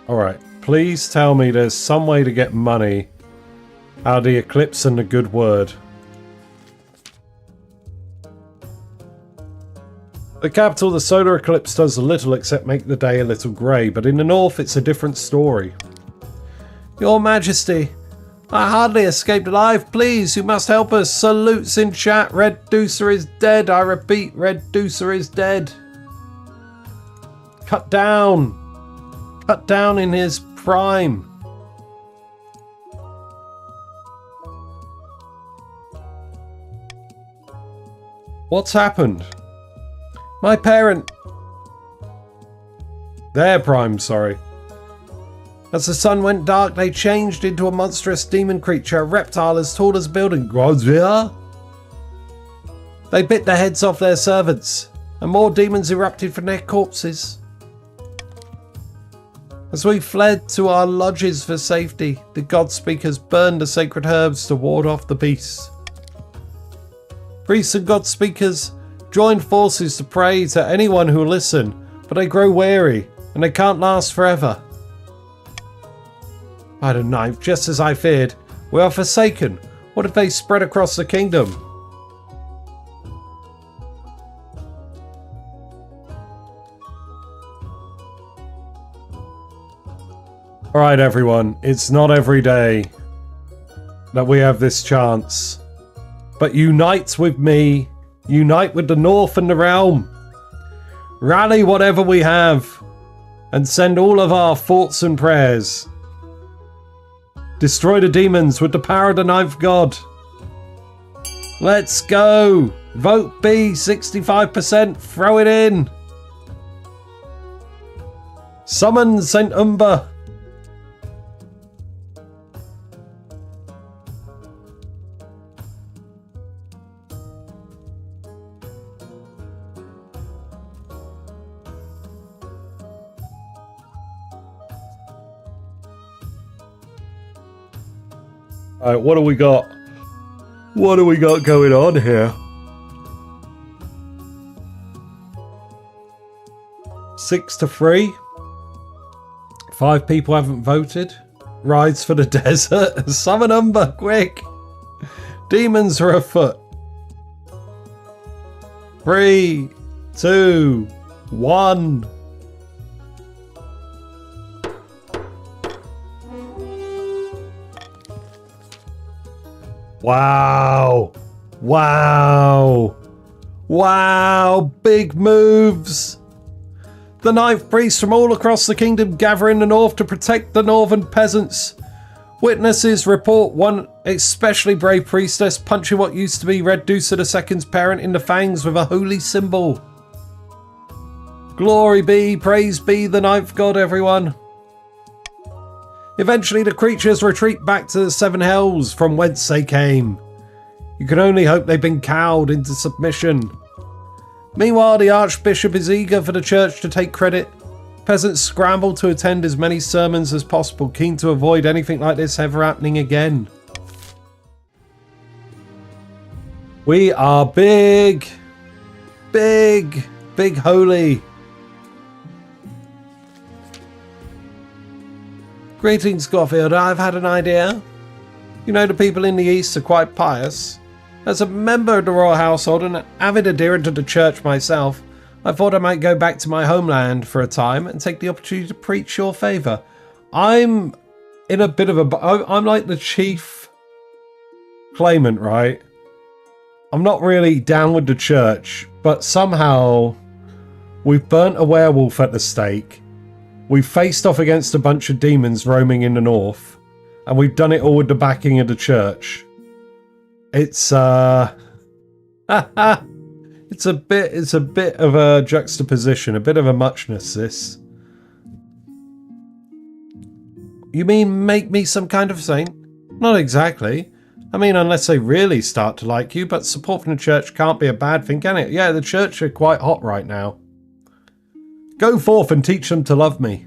Alright, please tell me there's some way to get money out of the eclipse and the good word. The capital, the solar eclipse does little except make the day a little grey, but in the north it's a different story. Your Majesty, I hardly escaped alive. Please, you must help us. Salutes in chat. Red Deucer is dead. I repeat, Red Deucer is dead. Cut down. Cut down in his prime. What's happened? My parent. Their prime, sorry. As the sun went dark, they changed into a monstrous demon creature, a reptile as tall as a building. Gauthilda? They bit the heads off their servants, and more demons erupted from their corpses. As we fled to our lodges for safety, the God Speakers burned the sacred herbs to ward off the beasts. Priests and God Speakers joined forces to pray to anyone who will listen, but they grow weary, and they can't last forever. By the knife, just as I feared, we are forsaken. What if they spread across the kingdom? Alright everyone, it's not every day that we have this chance. But unite with me, unite with the North and the Realm. Rally whatever we have, and send all of our thoughts and prayers. Destroy the demons with the power of the Ninth God. Let's go! Vote B, 65%, throw it in! Summon Saint Umber. Alright, what do we got? What do we got going on here? 6-3. 5 people haven't voted. Rides for the desert. Summon Umber, quick. Demons are afoot. 3, 2, 1. Wow. Wow. Wow. Big moves. The 9th priests from all across the kingdom gather in the north to protect the northern peasants. Witnesses report one especially brave priestess punching what used to be Red Deucer II's parent in the fangs with a holy symbol. Glory be, praise be the 9th god, everyone. Eventually the creatures retreat back to the 7 hells from whence they came. You can only hope they've been cowed into submission. Meanwhile, the Archbishop is eager for the church to take credit. Peasants scramble to attend as many sermons as possible, keen to avoid anything like this ever happening again. We are big, big, big holy. Greetings, Gauthilda. I've had an idea. You know, the people in the East are quite pious. As a member of the royal household and an avid adherent to the church myself, I thought I might go back to my homeland for a time and take the opportunity to preach your favour. I'm in a bit of a... I'm like the chief claimant, right? I'm not really down with the church, but somehow we've burnt a werewolf at the stake. We've faced off against a bunch of demons roaming in the north, and we've done it all with the backing of the church. It's it's a bit of a juxtaposition, a bit of a muchness, this. You mean make me some kind of saint? Not exactly. I mean, unless they really start to like you, but support from the church can't be a bad thing, can it? Yeah, the church are quite hot right now. Go forth and teach them to love me.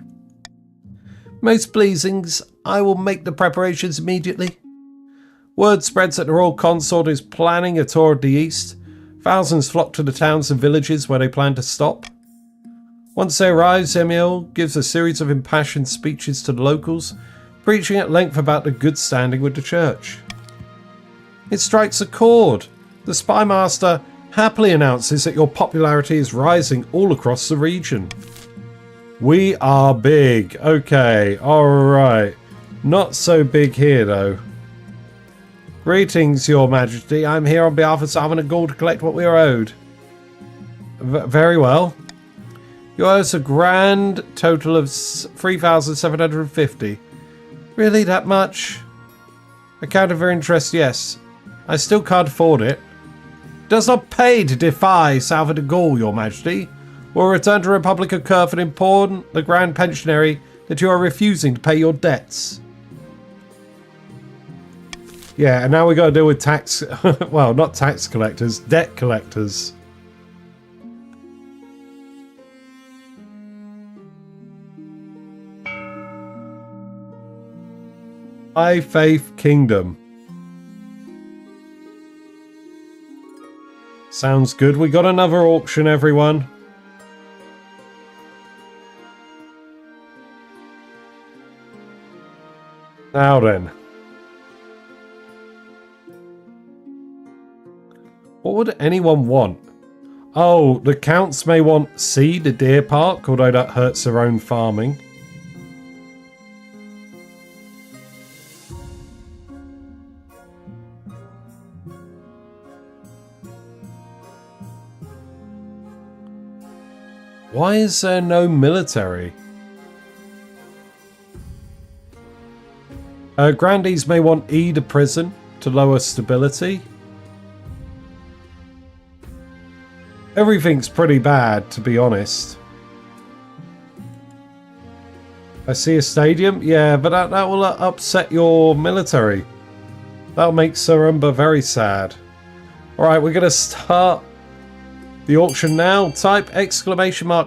Most pleasings, I will make the preparations immediately. Word spreads that the royal consort is planning a tour of the east. Thousands flock to the towns and villages where they plan to stop. Once they arrive, Samuel gives a series of impassioned speeches to the locals, preaching at length about the good standing with the church. It strikes a chord. The spy master happily announces that your popularity is rising all across the region. We are big. Okay, alright. Not so big here though. Greetings, your majesty. I'm here on behalf of Salvin and Gaul to collect what we are owed. Very well. You owe us a grand total of 3,750. Really, that much? Account for interest, yes. I still can't afford it. Does not pay to defy Salvin de Gaul, your majesty. Will return to Republic of Curf and inform the Grand Pensionary that you are refusing to pay your debts. Yeah, and now we got to deal with tax... well, not tax collectors, debt collectors. High Faith Kingdom. Sounds good. We got another auction, everyone. Now then. What would anyone want? Oh, the counts may want seed, a deer park, although that hurts their own farming. Why is there no military? Grandees may want Ede prison to lower stability. Everything's pretty bad, to be honest. I see a stadium. Yeah, but that will upset your military. That'll make Sarumba very sad. Alright, we're going to start the auction now. Type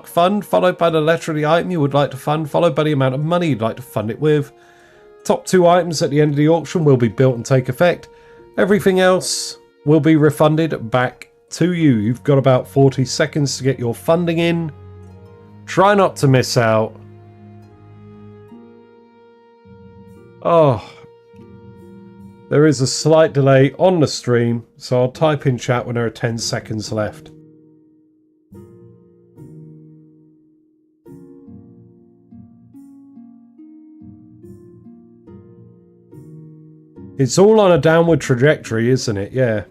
!fund followed by the letter of the item you would like to fund, followed by the amount of money you'd like to fund it with. Top 2 items at the end of the auction will be built and take effect. Everything else will be refunded back to you. You've got about 40 seconds to get your funding in. Try not to miss out. Oh, there is a slight delay on the stream, so I'll type in chat when there are 10 seconds left. It's all on a downward trajectory, isn't it? Yeah.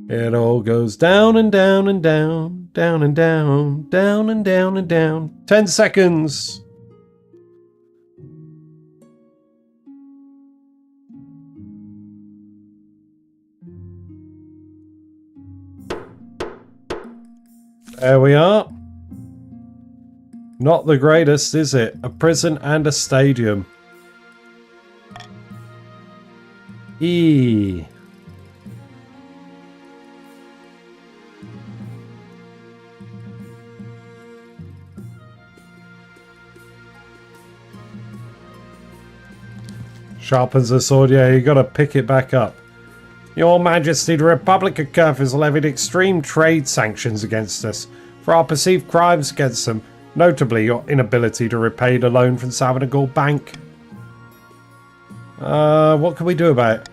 It all goes down and down and down, down and down, down and down and down. 10 seconds. There we are. Not the greatest, is it? A prison and a stadium. E. Sharpens the sword, yeah, you gotta pick it back up. Your Majesty, the Republic of Kurf has levied extreme trade sanctions against us for our perceived crimes against them, notably your inability to repay the loan from Savanagal Bank. What can we do about it?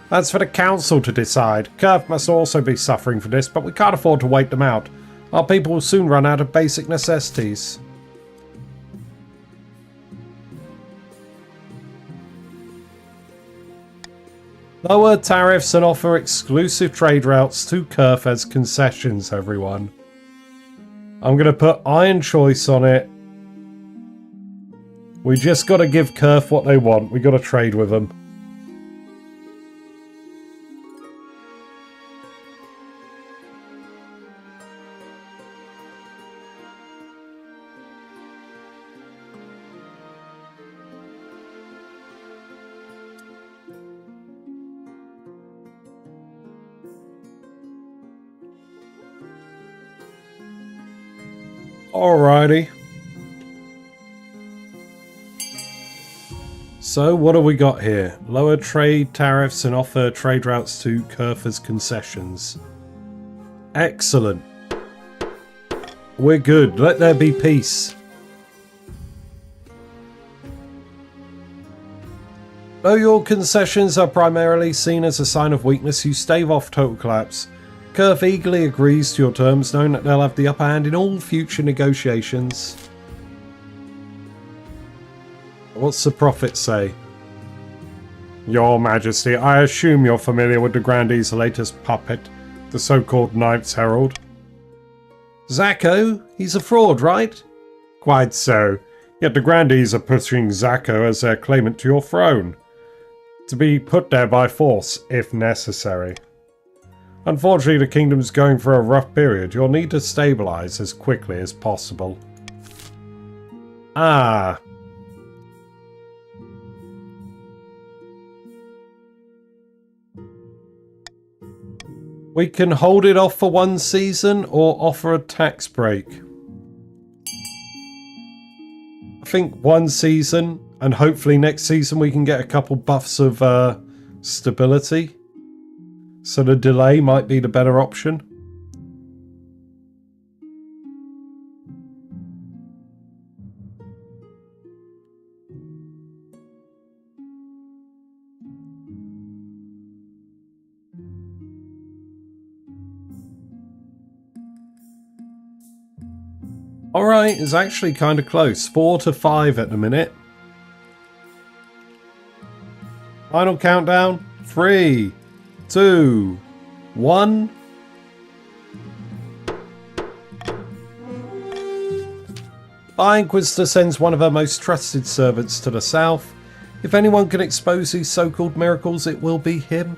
That's for the council to decide. Kurf must also be suffering for this, but we can't afford to wait them out. Our people will soon run out of basic necessities. Lower tariffs and offer exclusive trade routes to Kurf as concessions, everyone. I'm going to put Iron Choice on it. We just got to give Kurf what they want. We got to trade with them. Alrighty. So what have we got here? Lower trade tariffs and offer trade routes to Kurf as concessions. Excellent. We're good. Let there be peace. Though your concessions are primarily seen as a sign of weakness, you stave off total collapse. Kurf eagerly agrees to your terms, knowing that they'll have the upper hand in all future negotiations. What's the prophet say? Your Majesty, I assume you're familiar with the Grandee's latest puppet, the so-called Knight's Herald. Zacco? He's a fraud, right? Quite so. Yet the Grandees are pushing Zacco as their claimant to your throne, to be put there by force, if necessary. Unfortunately, the kingdom's going for a rough period. You'll need to stabilize as quickly as possible. Ah. We can hold it off for 1 season or offer a tax break. I think 1 season, and hopefully next season we can get a couple buffs of stability. So the delay might be the better option. Alright, it's actually kind of close. 4 to 5 at the minute. Final countdown. 3, 2, 1. Our Inquisitor sends one of her most trusted servants to the south. If anyone can expose these so-called miracles, it will be him.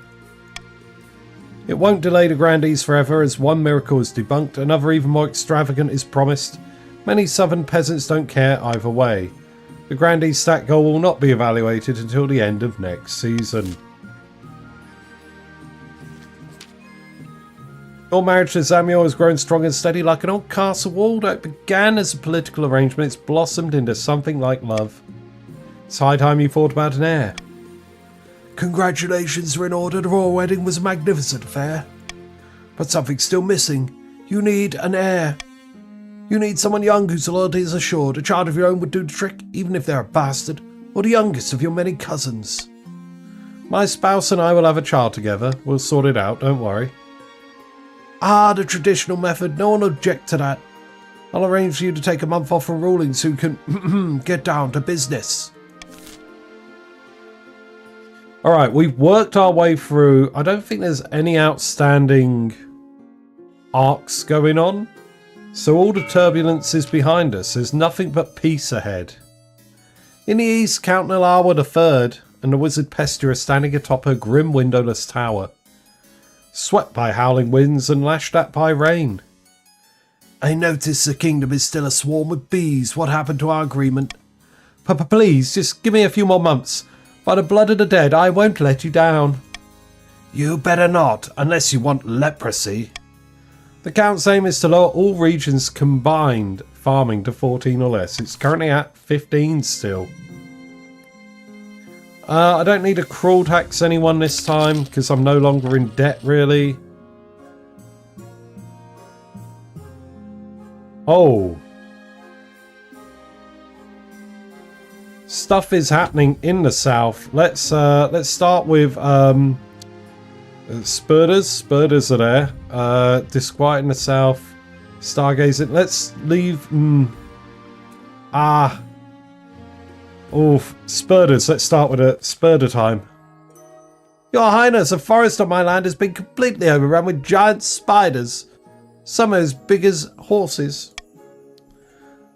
It won't delay the Grandees forever, as one miracle is debunked, another even more extravagant is promised. Many southern peasants don't care either way. The Grandee stat goal will not be evaluated until the end of next season. Your marriage to Samuel has grown strong and steady like an old castle wall that began as a political arrangement. It's blossomed into something like love. It's high time you thought about an heir. Congratulations are in order. The royal wedding was a magnificent affair. But something's still missing. You need an heir. You need someone young whose loyalty is assured. A child of your own would do the trick, even if they're a bastard, or the youngest of your many cousins. My spouse and I will have a child together. We'll sort it out, don't worry. Ah, the traditional method. No one will object to that. I'll arrange for you to take a month off from ruling so you can get down to business. Alright, we've worked our way through. I don't think there's any outstanding arcs going on. So all the turbulence is behind us. There's nothing but peace ahead. In the east, Count Nilawa III and the wizard Pestia are standing atop her grim windowless tower, swept by howling winds and lashed at by rain. I notice the kingdom is still aswarm with bees. What happened to our agreement? Please, just give me a few more months. By the blood of the dead, I won't let you down. You better not, unless you want leprosy. The Count's aim is to lower all regions combined farming to 14 or less. It's currently at 15 still. I don't need to cruel tax anyone this time because I'm no longer in debt, really. Oh. Stuff is happening in the south. Let's start with Spurders. Spurders are there. Disquiet in the south. Stargazing. Let's leave. Spurders. Let's start with a Spurder time. Your Highness, the forest on my land has been completely overrun with giant spiders. Some as big as horses.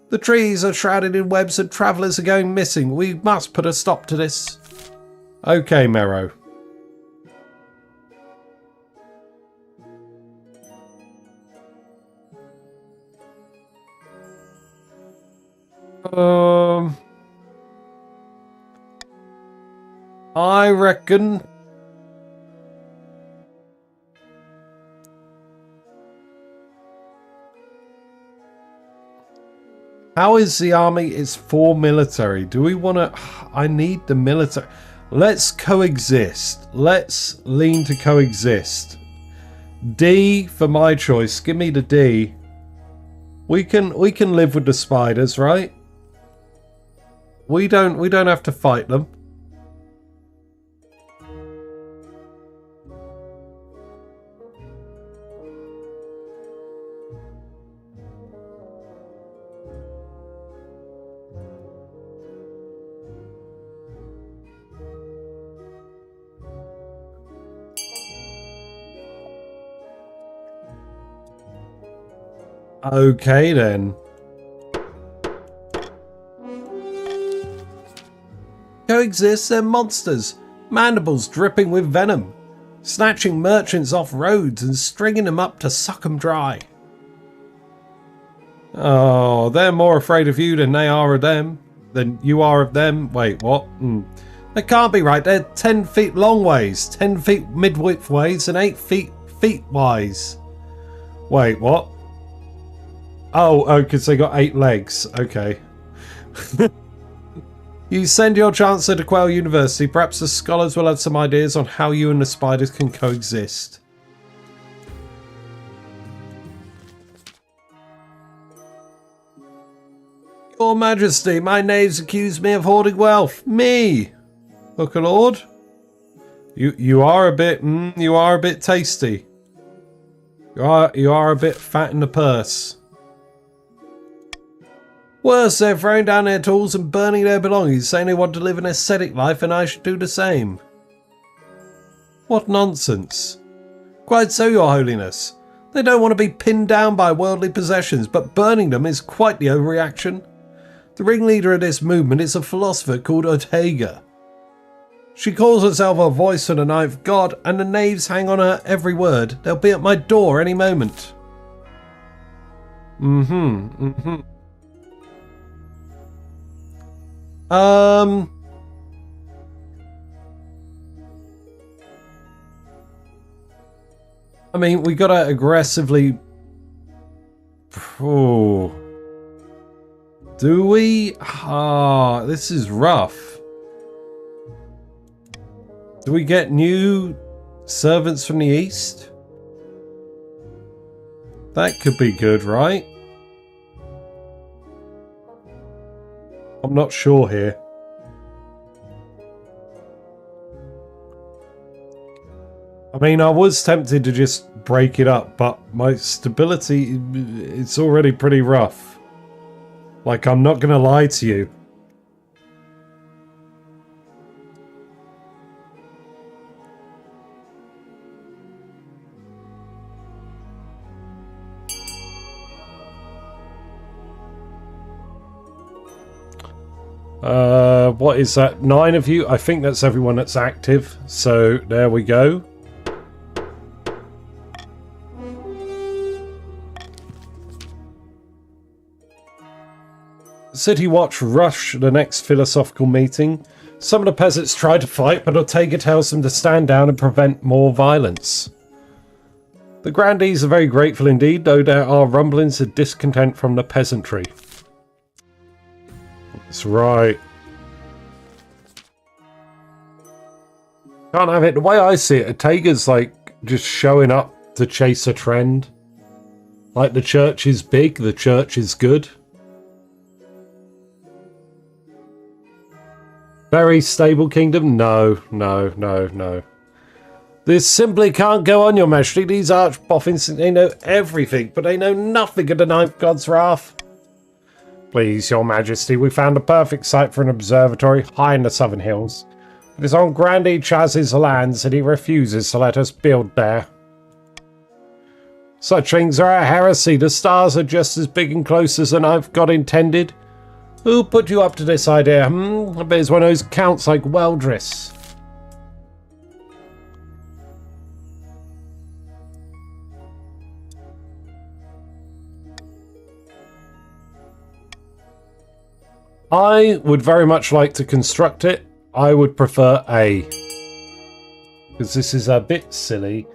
The trees are shrouded in webs and travellers are going missing. We must put a stop to this. Okay, Mero. I reckon how is the army? It's for military. Do we want to? I need the military. Let's coexist. Let's lean to coexist. D for my choice. Give me the D. We can live with the spiders, right? We don't have to fight them. Okay then. Coexist, they're monsters. Mandibles dripping with venom. Snatching merchants off roads and stringing them up to suck them dry. Oh, they're more afraid of you than they are of them. Than you are of them. Wait, what? That can't be right. They're 10 feet long ways, 10 feet mid-width ways, and 8 feet wise. Wait, what? Oh, because they got 8 legs. Okay. You send your Chancellor to Quell University. Perhaps the scholars will have some ideas on how you and the spiders can coexist. Your Majesty, my knaves accuse me of hoarding wealth. Me! Look, Lord. You are a bit tasty. You are a bit fat in the purse. Worse, they're throwing down their tools and burning their belongings, saying they want to live an ascetic life and I should do the same. What nonsense. Quite so, Your Holiness. They don't want to be pinned down by worldly possessions, but burning them is quite the overreaction. The ringleader of this movement is a philosopher called Gauthilda. She calls herself a voice of the ninth god, and the knaves hang on her every word. They'll be at my door any moment. I mean, we gotta aggressively... Oh. Do we? Ah, this is rough. Do we get new servants from the east? That could be good, right? I'm not sure here. I mean, I was tempted to just break it up, but my stability, it's already pretty rough. Like, I'm not gonna lie to you. What is that? 9 of you? I think that's everyone that's active. So, there we go. City Watch rush the next philosophical meeting. Some of the peasants try to fight, but Ortega tells them to stand down and prevent more violence. The grandees are very grateful indeed, though there are rumblings of discontent from the peasantry. That's right. Can't have it. The way I see it, Ortega's like just showing up to chase a trend. Like the church is big, the church is good. Very stable kingdom? No, no, no, no. This simply can't go on, your majesty. These archboffins, they know everything, but they know nothing of the ninth god's wrath. Please, your majesty, we found a perfect site for an observatory high in the southern hills. It is on Grandee Chaz's lands, and he refuses to let us build there. Such things are a heresy. The stars are just as big and close as the ninth god intended. Who put you up to this idea? I bet it's one of those counts like Weldris. I would very much like to construct it. I would prefer A. Because this is a bit silly.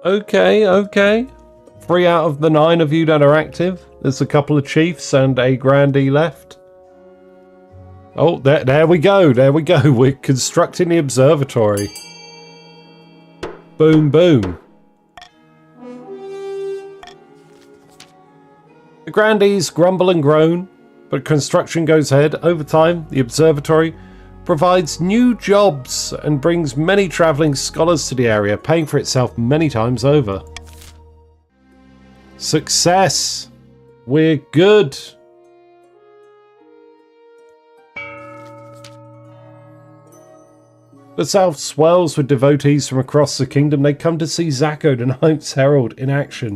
Okay, okay. 3 out of the 9 of you that are active. There's a couple of chiefs and a grandee left. Oh, there we go. There we go. We're constructing the observatory. Boom, boom. The grandees grumble and groan, but construction goes ahead. Over time, the observatory provides new jobs and brings many travelling scholars to the area, paying for itself many times over. Success! We're good! The south swells with devotees from across the kingdom. They come to see Zacco, the Ninth's Herald, in action.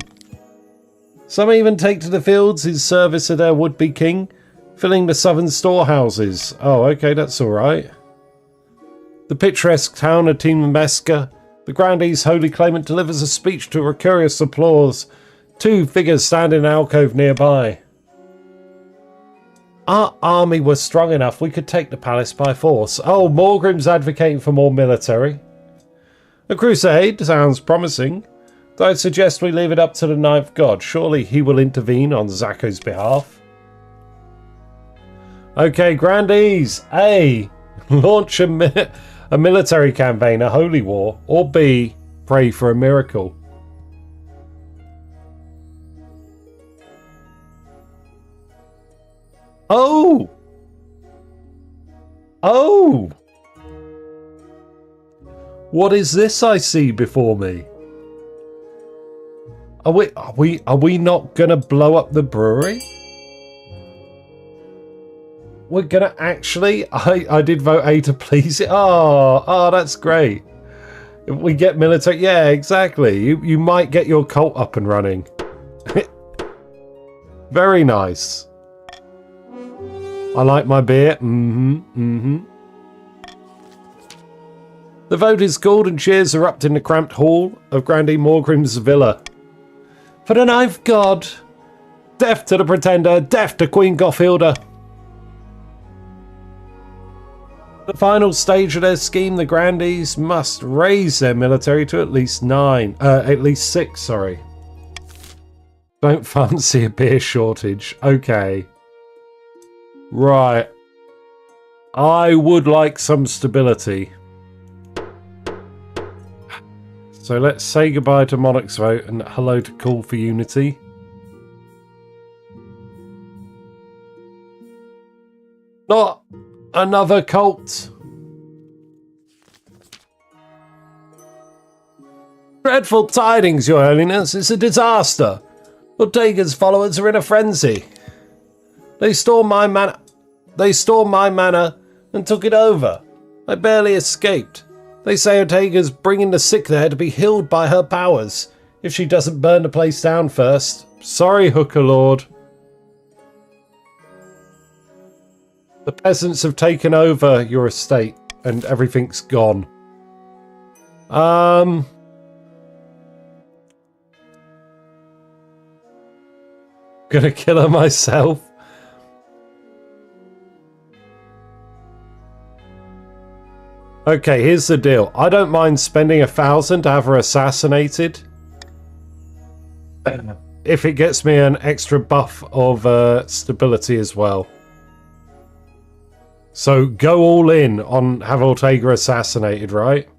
Some even take to the fields in service of their would-be king, filling the southern storehouses. Oh, okay, that's alright. The picturesque town of Timesca, the grandee's holy claimant delivers a speech to raucous applause. 2 figures stand in an alcove nearby. Our army was strong enough we could take the palace by force. Oh, Morgrim's advocating for more military. A crusade sounds promising, though I'd suggest we leave it up to the ninth god. Surely he will intervene on Zacco's behalf. Okay, grandees. A. Launch a military campaign, a holy war. Or B. Pray for a miracle. Oh! Oh! What is this I see before me? Are we not gonna blow up the brewery? We're gonna actually... I did vote A to please it. Oh, that's great. If we get military... Yeah, exactly. You might get your cult up and running. Very nice. I like my beer. The vote is called and cheers erupt in the cramped hall of Grandee Morgrim's villa. For the ninth god, death to the Pretender, death to Queen Gauthilda. The final stage of their scheme, the Grandees must raise their military to at least 6, sorry. Don't fancy a beer shortage. Okay. Right. I would like some stability. So let's say goodbye to Monarch's vote and hello to Call for Unity. Not another cult. Dreadful tidings, Your Holiness. It's a disaster. Ortega's followers are in a frenzy. They stormed my manor and took it over. I barely escaped. They say Ortega's bringing the sick there to be healed by her powers, if she doesn't burn the place down first. Sorry, Hooker Lord. The peasants have taken over your estate, and everything's gone. Gonna kill her myself. Okay, here's the deal. I don't mind spending 1,000 to have her assassinated. If it gets me an extra buff of stability as well. So go all in on have Ortega assassinated, right?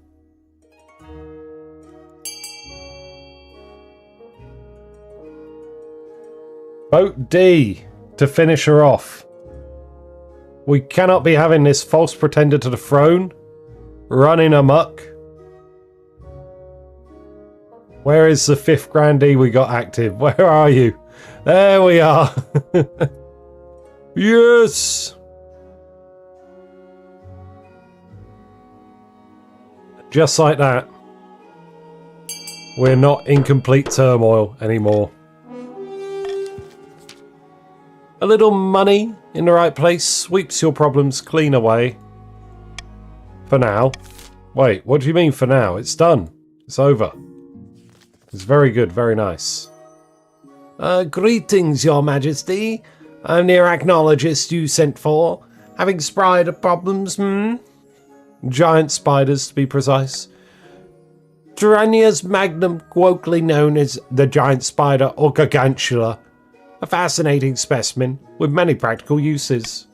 Vote D to finish her off. We cannot be having this false pretender to the throne running amok. Where is the 5th Grandee we got active? Where are you? There we are. Yes. Just like that. We're not in complete turmoil anymore. A little money in the right place sweeps your problems clean away. For now. Wait, what do you mean for now? It's done. It's over. It's very good, very nice. Greetings, Your Majesty. I'm the arachnologist you sent for. Having spider problems, Giant spiders, to be precise. Tyrannia's magnum, colloquially known as the giant spider or gargantula. A fascinating specimen with many practical uses.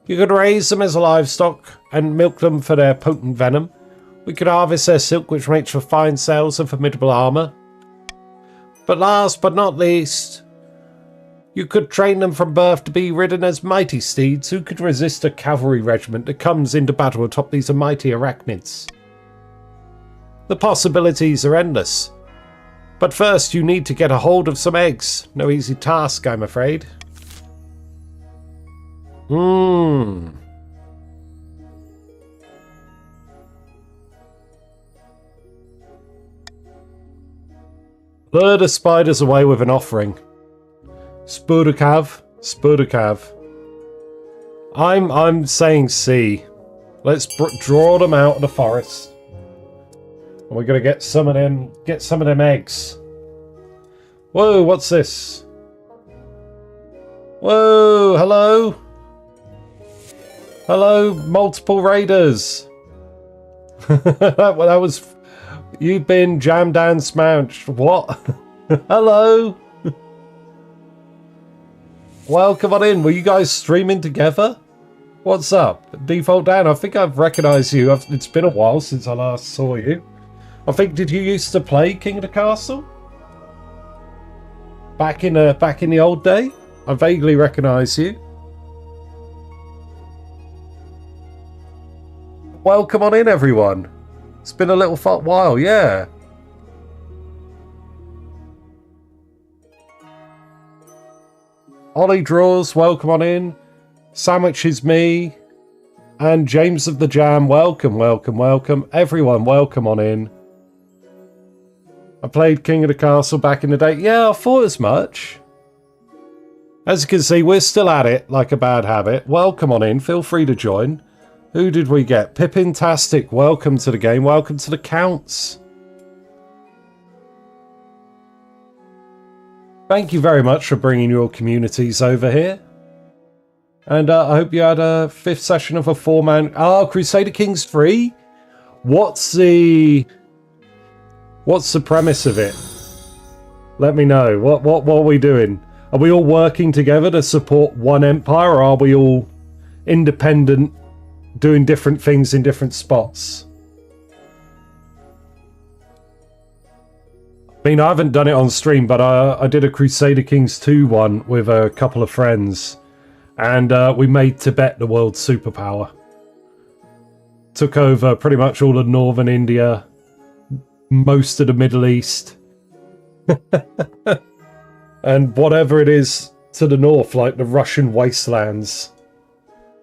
You could raise them as livestock and milk them for their potent venom. We could harvest their silk, which makes for fine sails and formidable armour. But last but not least, you could train them from birth to be ridden as mighty steeds who could resist a cavalry regiment that comes into battle atop these mighty arachnids. The possibilities are endless. But first you need to get a hold of some eggs. No easy task, I'm afraid. Lure the spiders away with an offering. Spurdukav. I'm saying C. Let's draw them out of the forest. And we're gonna get some of them eggs. Whoa, what's this? Whoa, hello? Hello, multiple raiders. that was... You've been jammed and smouched. What? Hello? Welcome on in. Were you guys streaming together? What's up? Default down. I think I've recognised you. It's been a while since I last saw you. I think, did you used to play King of the Castle? Back in the old day? I vaguely recognise you. Welcome on in, everyone. It's been a little while, yeah. Ollie Draws, welcome on in. Sandwich is me. And James of the Jam, welcome. Everyone, welcome on in. I played King of the Castle back in the day. Yeah, I thought as much. As you can see, we're still at it like a bad habit. Welcome on in. Feel free to join. Who did we get? Pippintastic. Welcome to the game. Welcome to the Counts. Thank you very much for bringing your communities over here. And I hope you had a 5th session of a 4-man... Oh, Crusader Kings 3? What's the premise of it? Let me know. What are we doing? Are we all working together to support one empire, or are we all independent, doing different things in different spots? I mean, I haven't done it on stream, but I did a Crusader Kings 2 one with a couple of friends. And we made Tibet the world's superpower. Took over pretty much all of northern India, most of the Middle East. And whatever it is to the north, like the Russian wastelands.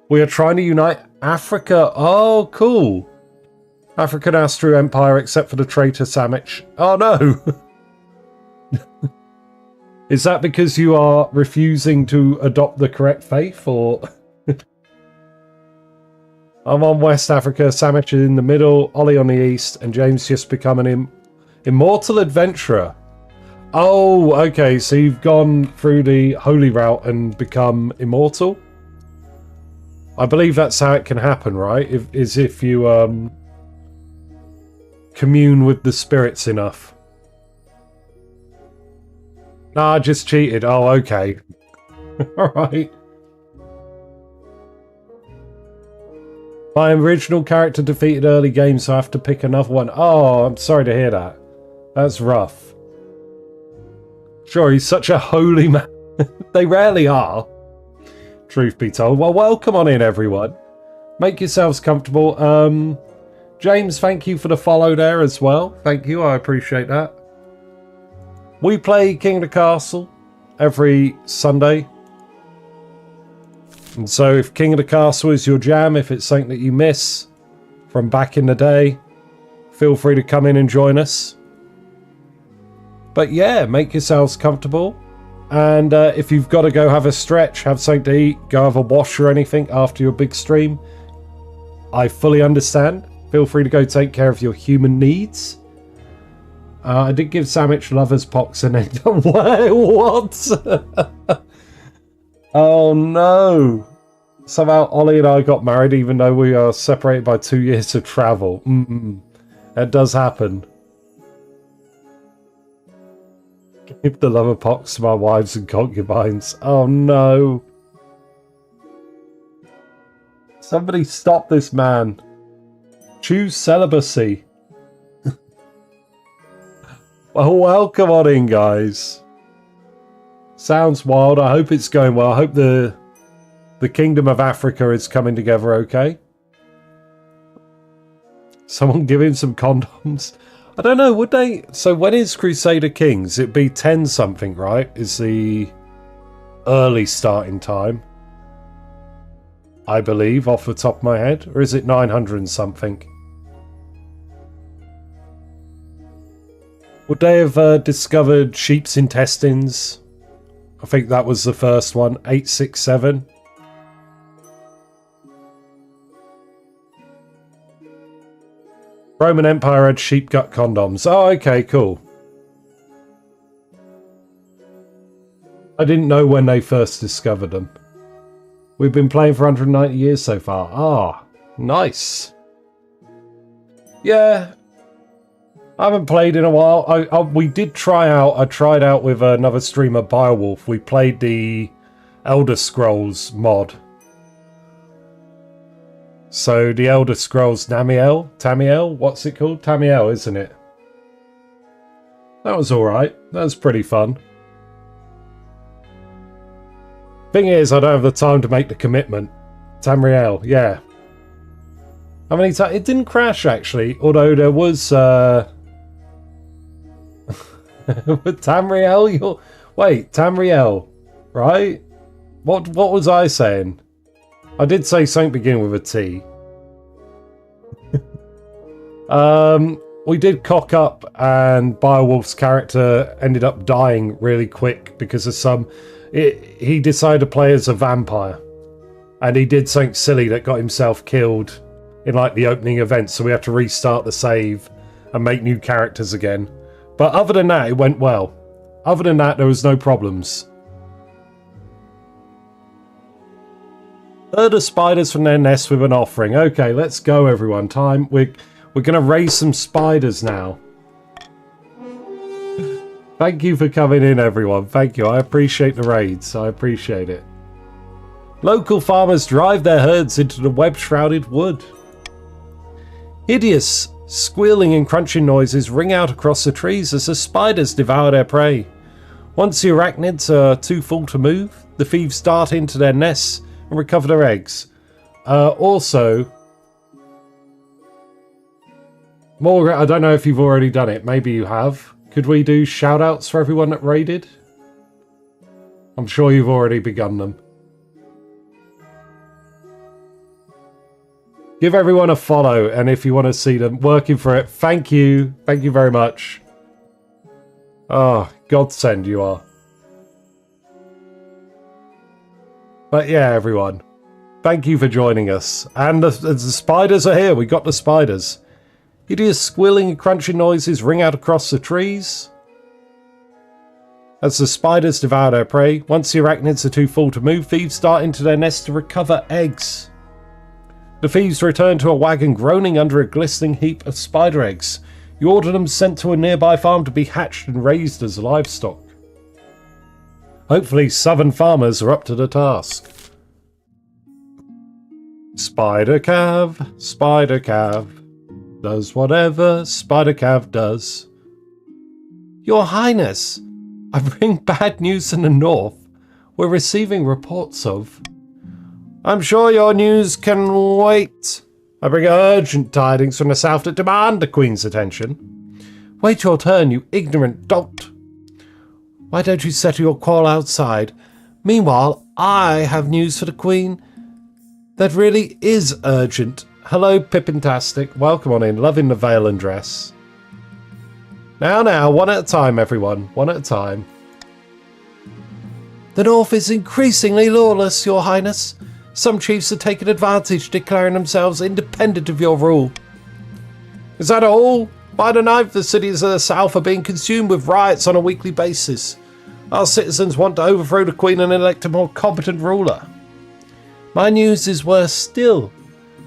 We are trying to unite Africa. Oh, cool. African Astru Empire, except for the traitor Samic. Oh, no. Is that because you are refusing to adopt the correct faith, or... I'm on West Africa, Samic in the middle, Ollie on the east, and James just become an immortal adventurer. Oh, okay, so you've gone through the holy route and become immortal? I believe that's how it can happen, right? If you commune with the spirits enough. Nah, I just cheated. Oh, okay. Alright. My original character defeated early game, so I have to pick another one. Oh, I'm sorry to hear that. That's rough. Sure, he's such a holy man. They rarely are, truth be told. Well, welcome on in, everyone. Make yourselves comfortable. James, thank you for the follow there as well. Thank you, I appreciate that. We play King of the Castle every Sunday. And so if King of the Castle is your jam, if it's something that you miss from back in the day, feel free to come in and join us. But yeah, make yourselves comfortable. And if you've got to go have a stretch, have something to eat, go have a wash or anything after your big stream, I fully understand. Feel free to go take care of your human needs. I did give Samic lover's pox and then... What? Oh no. Somehow Ollie and I got married even though we are separated by 2 years of travel. That does happen. Give the lover pox to my wives and concubines. Oh no. Somebody stop this man. Choose celibacy. Well, welcome on in, guys. Sounds wild. I hope it's going well. I hope the Kingdom of Africa is coming together okay. Someone give him some condoms. I don't know, would they? So when is Crusader Kings? It'd be 10 something, right? Is the early starting time. I believe, off the top of my head. Or is it 900 and something? Would they have discovered sheep's intestines? I think that was the first one. 867. Roman Empire had sheep gut condoms. Oh, okay, cool. I didn't know when they first discovered them. We've been playing for 190 years so far. Ah, nice. Yeah. I haven't played in a while. We did try out. I tried out with another streamer, Beowulf. We played the Elder Scrolls mod. So the Elder Scrolls Tamiel? What's it called? Tamiel, isn't it? That was alright. That was pretty fun. Thing is, I don't have the time to make the commitment. Tamriel, yeah. How many times? It didn't crash, actually. Although there was... With Tamriel, wait, Tamriel, right? What was I saying? I did say something beginning with a T. we did cock up, and Beowulf's character ended up dying really quick because of he decided to play as a vampire, and he did something silly that got himself killed in like the opening event, so we have to restart the save and make new characters again. But other than that, it went well. Other than that, there was no problems. Herd of spiders from their nest with an offering. Okay, let's go, everyone. Time. We're going to raise some spiders now. Thank you for coming in, everyone. Thank you. I appreciate the raids. I appreciate it. Local farmers drive their herds into the web-shrouded wood. Hideous squealing and crunching noises ring out across the trees as the spiders devour their prey. Once the arachnids are too full to move, the thieves dart into their nests and recover their eggs. Also, Morgan, I don't know if you've already done it. Maybe you have. Could we do shout-outs for everyone that raided? I'm sure you've already begun them. Give everyone a follow, and if you want to see them working for it, thank you. Thank you very much. Oh, godsend you are. But yeah, everyone. Thank you for joining us. And the spiders are here. We got the spiders. Hideous squealing and crunching noises ring out across the trees as the spiders devour their prey. Once the arachnids are too full to move, thieves dart into their nests to recover eggs. The thieves return to a wagon groaning under a glistening heap of spider eggs. You order them sent to a nearby farm to be hatched and raised as livestock. Hopefully southern farmers are up to the task. Spider Cav, does whatever Spider Cav does. Your Highness, I bring bad news in the north. We're receiving reports of... I'm sure your news can wait. I bring urgent tidings from the south that demand the Queen's attention. Wait your turn, you ignorant dolt. Why don't you settle your quarrel outside? Meanwhile, I have news for the Queen that really is urgent. Hello, Pippintastic. Welcome on in. Loving the veil and dress. Now, one at a time, everyone. One at a time. The north is increasingly lawless, Your Highness. Some chiefs are taking advantage, declaring themselves independent of your rule. Is that all? By the 9th, the cities of the south are being consumed with riots on a weekly basis. Our citizens want to overthrow the Queen and elect a more competent ruler. My news is worse still.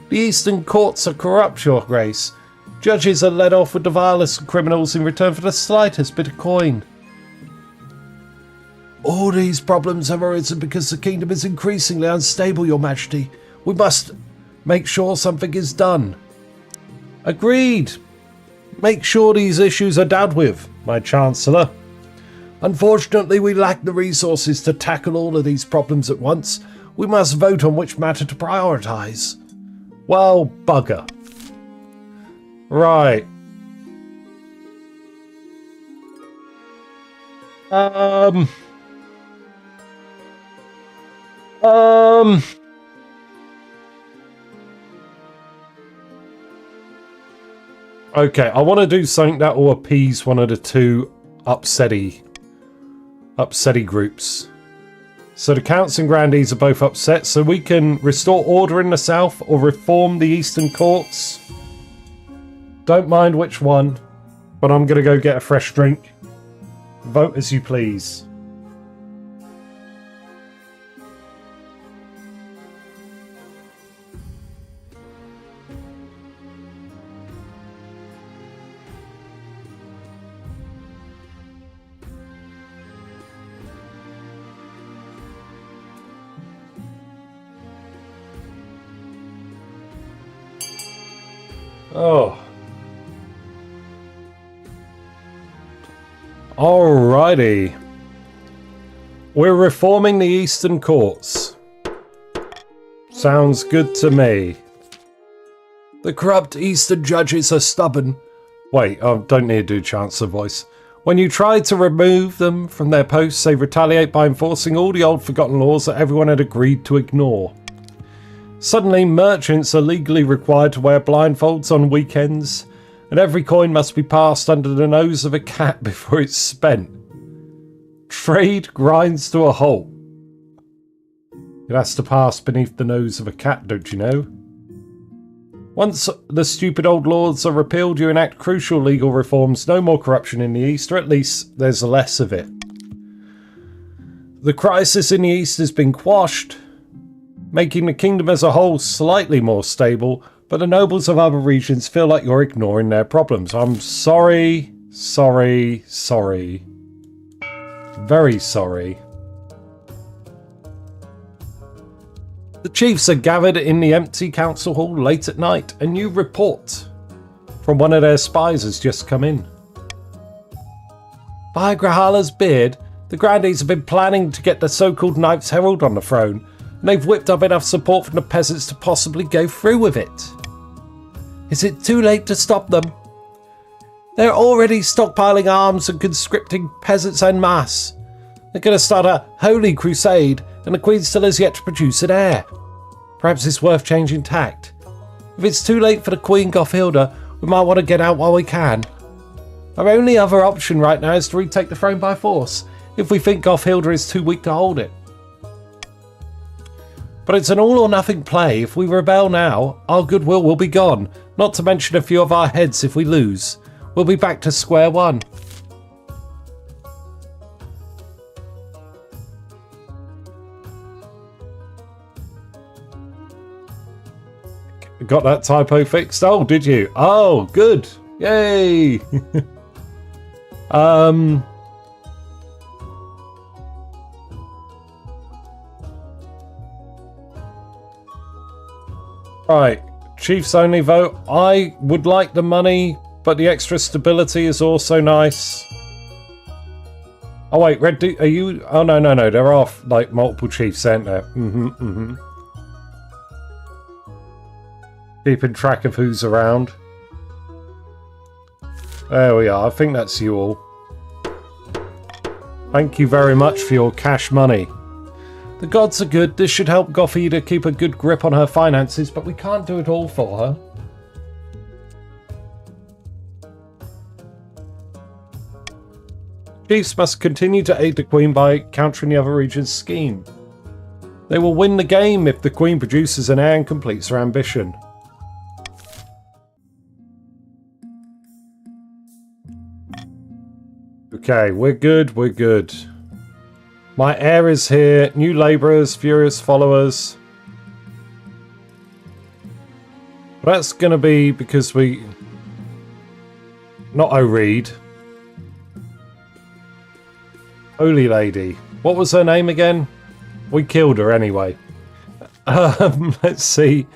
The eastern courts are corrupt, Your Grace. Judges are led off with the vilest criminals in return for the slightest bit of coin. All these problems have arisen because the kingdom is increasingly unstable, Your Majesty. We must make sure something is done. Agreed. Make sure these issues are dealt with, my Chancellor. Unfortunately, we lack the resources to tackle all of these problems at once. We must vote on which matter to prioritise. Well, bugger. Right. Okay, I want to do something that will appease one of the two upsetty groups. So the counts and grandees are both upset, so we can restore order in the south or reform the eastern courts. Don't mind which one, but I'm going to go get a fresh drink. Vote as you please. Oh. Alrighty. We're reforming the Eastern Courts. Sounds good to me. The corrupt Eastern judges are stubborn. Wait, I don't need to do Chancellor voice. When you try to remove them from their posts, they retaliate by enforcing all the old forgotten laws that everyone had agreed to ignore. Suddenly, merchants are legally required to wear blindfolds on weekends, and every coin must be passed under the nose of a cat before it's spent. Trade grinds to a halt. It has to pass beneath the nose of a cat, don't you know? Once the stupid old laws are repealed, you enact crucial legal reforms. No more corruption in the East, or at least there's less of it. The crisis in the East has been quashed, making the kingdom as a whole slightly more stable, but the nobles of other regions feel like you're ignoring their problems. I'm sorry, sorry, sorry. Very sorry. The chiefs are gathered in the empty council hall late at night. A new report from one of their spies has just come in. By Grahala's beard, the grandees have been planning to get the so-called Knights Herald on the throne, and they've whipped up enough support from the peasants to possibly go through with it. Is it too late to stop them? They're already stockpiling arms and conscripting peasants en masse. They're going to start a holy crusade, and the Queen still has yet to produce an heir. Perhaps it's worth changing tact. If it's too late for the Queen Gauthilda, we might want to get out while we can. Our only other option right now is to retake the throne by force, if we think Gauthilda is too weak to hold it. But it's an all or nothing play. If we rebel now, our goodwill will be gone, not to mention a few of our heads if we lose. We'll be back to square one. Got that typo fixed? Oh, did you? Oh, good. Yay. Right. Chiefs only vote. I would like the money, but the extra stability is also nice. Oh, wait. Red, are you? Oh, no. There are, like, multiple chiefs, aren't there? Keeping track of who's around. There we are. I think that's you all. Thank you very much for your cash money. The gods are good. This should help Gauthilda keep a good grip on her finances, but we can't do it all for her. Chiefs must continue to aid the Queen by countering the other region's scheme. They will win the game if the Queen produces an heir and completes her ambition. Okay, we're good. My heir is here. New labourers, furious followers. That's going to be because we... Not O'Reed. Holy Lady. What was her name again? We killed her anyway. Let's see.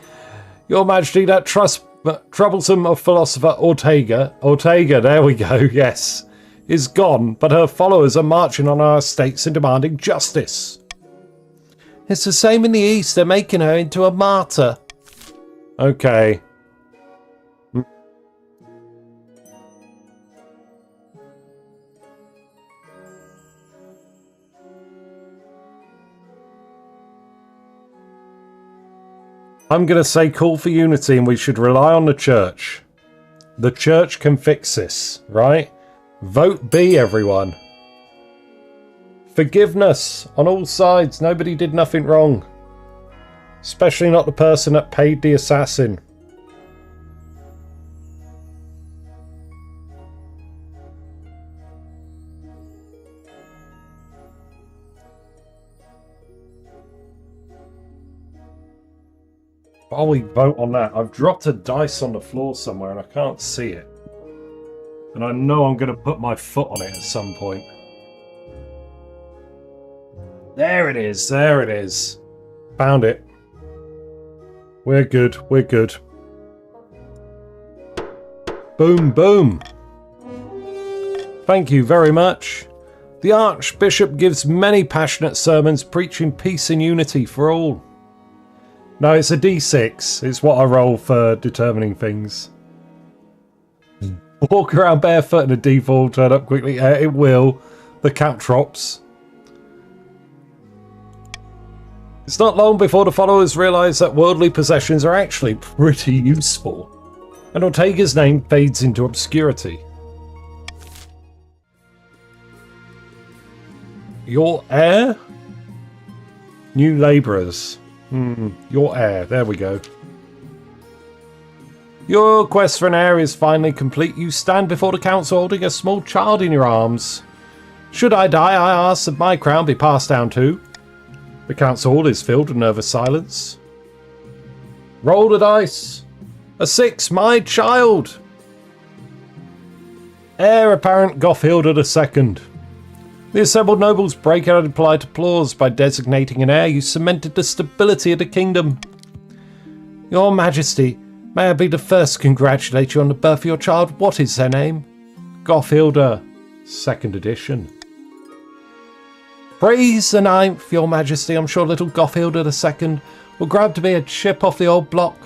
Your Majesty, that troublesome philosopher Ortega. Ortega, there we go, yes. Is gone, but her followers are marching on our estates and demanding justice. It's the same in the East. They're making her into a martyr. Okay. I'm going to say call for unity and we should rely on the church. The church can fix this, right? Vote B, everyone. Forgiveness on all sides. Nobody did nothing wrong. Especially not the person that paid the assassin. While we vote on that, I've dropped a dice on the floor somewhere and I can't see it. And I know I'm going to put my foot on it at some point. There it is. There it is. Found it. We're good. We're good. Boom, boom. Thank you very much. The Archbishop gives many passionate sermons preaching peace and unity for all. No, it's a D6. It's what I roll for determining things. Walk around barefoot and a D4 will turn up quickly. It will. The cap drops. It's not long before the followers realise that worldly possessions are actually pretty useful. and Ortega's name fades into obscurity. Your heir? New labourers. Your heir. There we go. Your quest for an heir is finally complete. You stand before the council holding a small child in your arms. Should I die, I ask that my crown be passed down too. The council hall is filled with nervous silence. Roll the dice. A 6, my child. Heir apparent Gauthilda II. The assembled nobles break out in polite applause. By designating an heir, you cemented the stability of the kingdom. Your Majesty, may I be the first to congratulate you on the birth of your child. What is their name? Gauthilda, 2nd edition. Praise the 9th, Your Majesty. I'm sure little Gauthilda II will grow up to be a chip off the old block.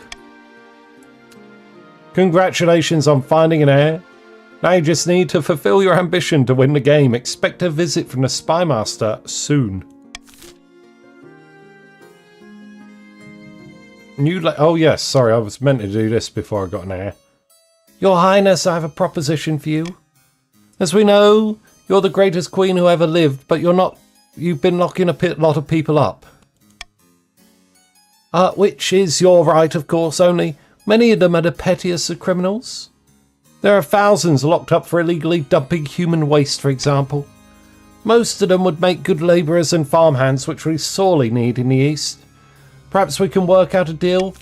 Congratulations on finding an heir. Now you just need to fulfill your ambition to win the game. Expect a visit from the Spymaster soon. Oh yes, sorry, I was meant to do this before I got an heir. Your Highness, I have a proposition for you. As we know, you're the greatest queen who ever lived, but you're not. You've been locking a lot of people up. Which is your right, of course, only many of them are the pettiest of criminals. There are thousands locked up for illegally dumping human waste, for example. Most of them would make good labourers and farmhands, which we sorely need in the East. Perhaps we can work out a deal?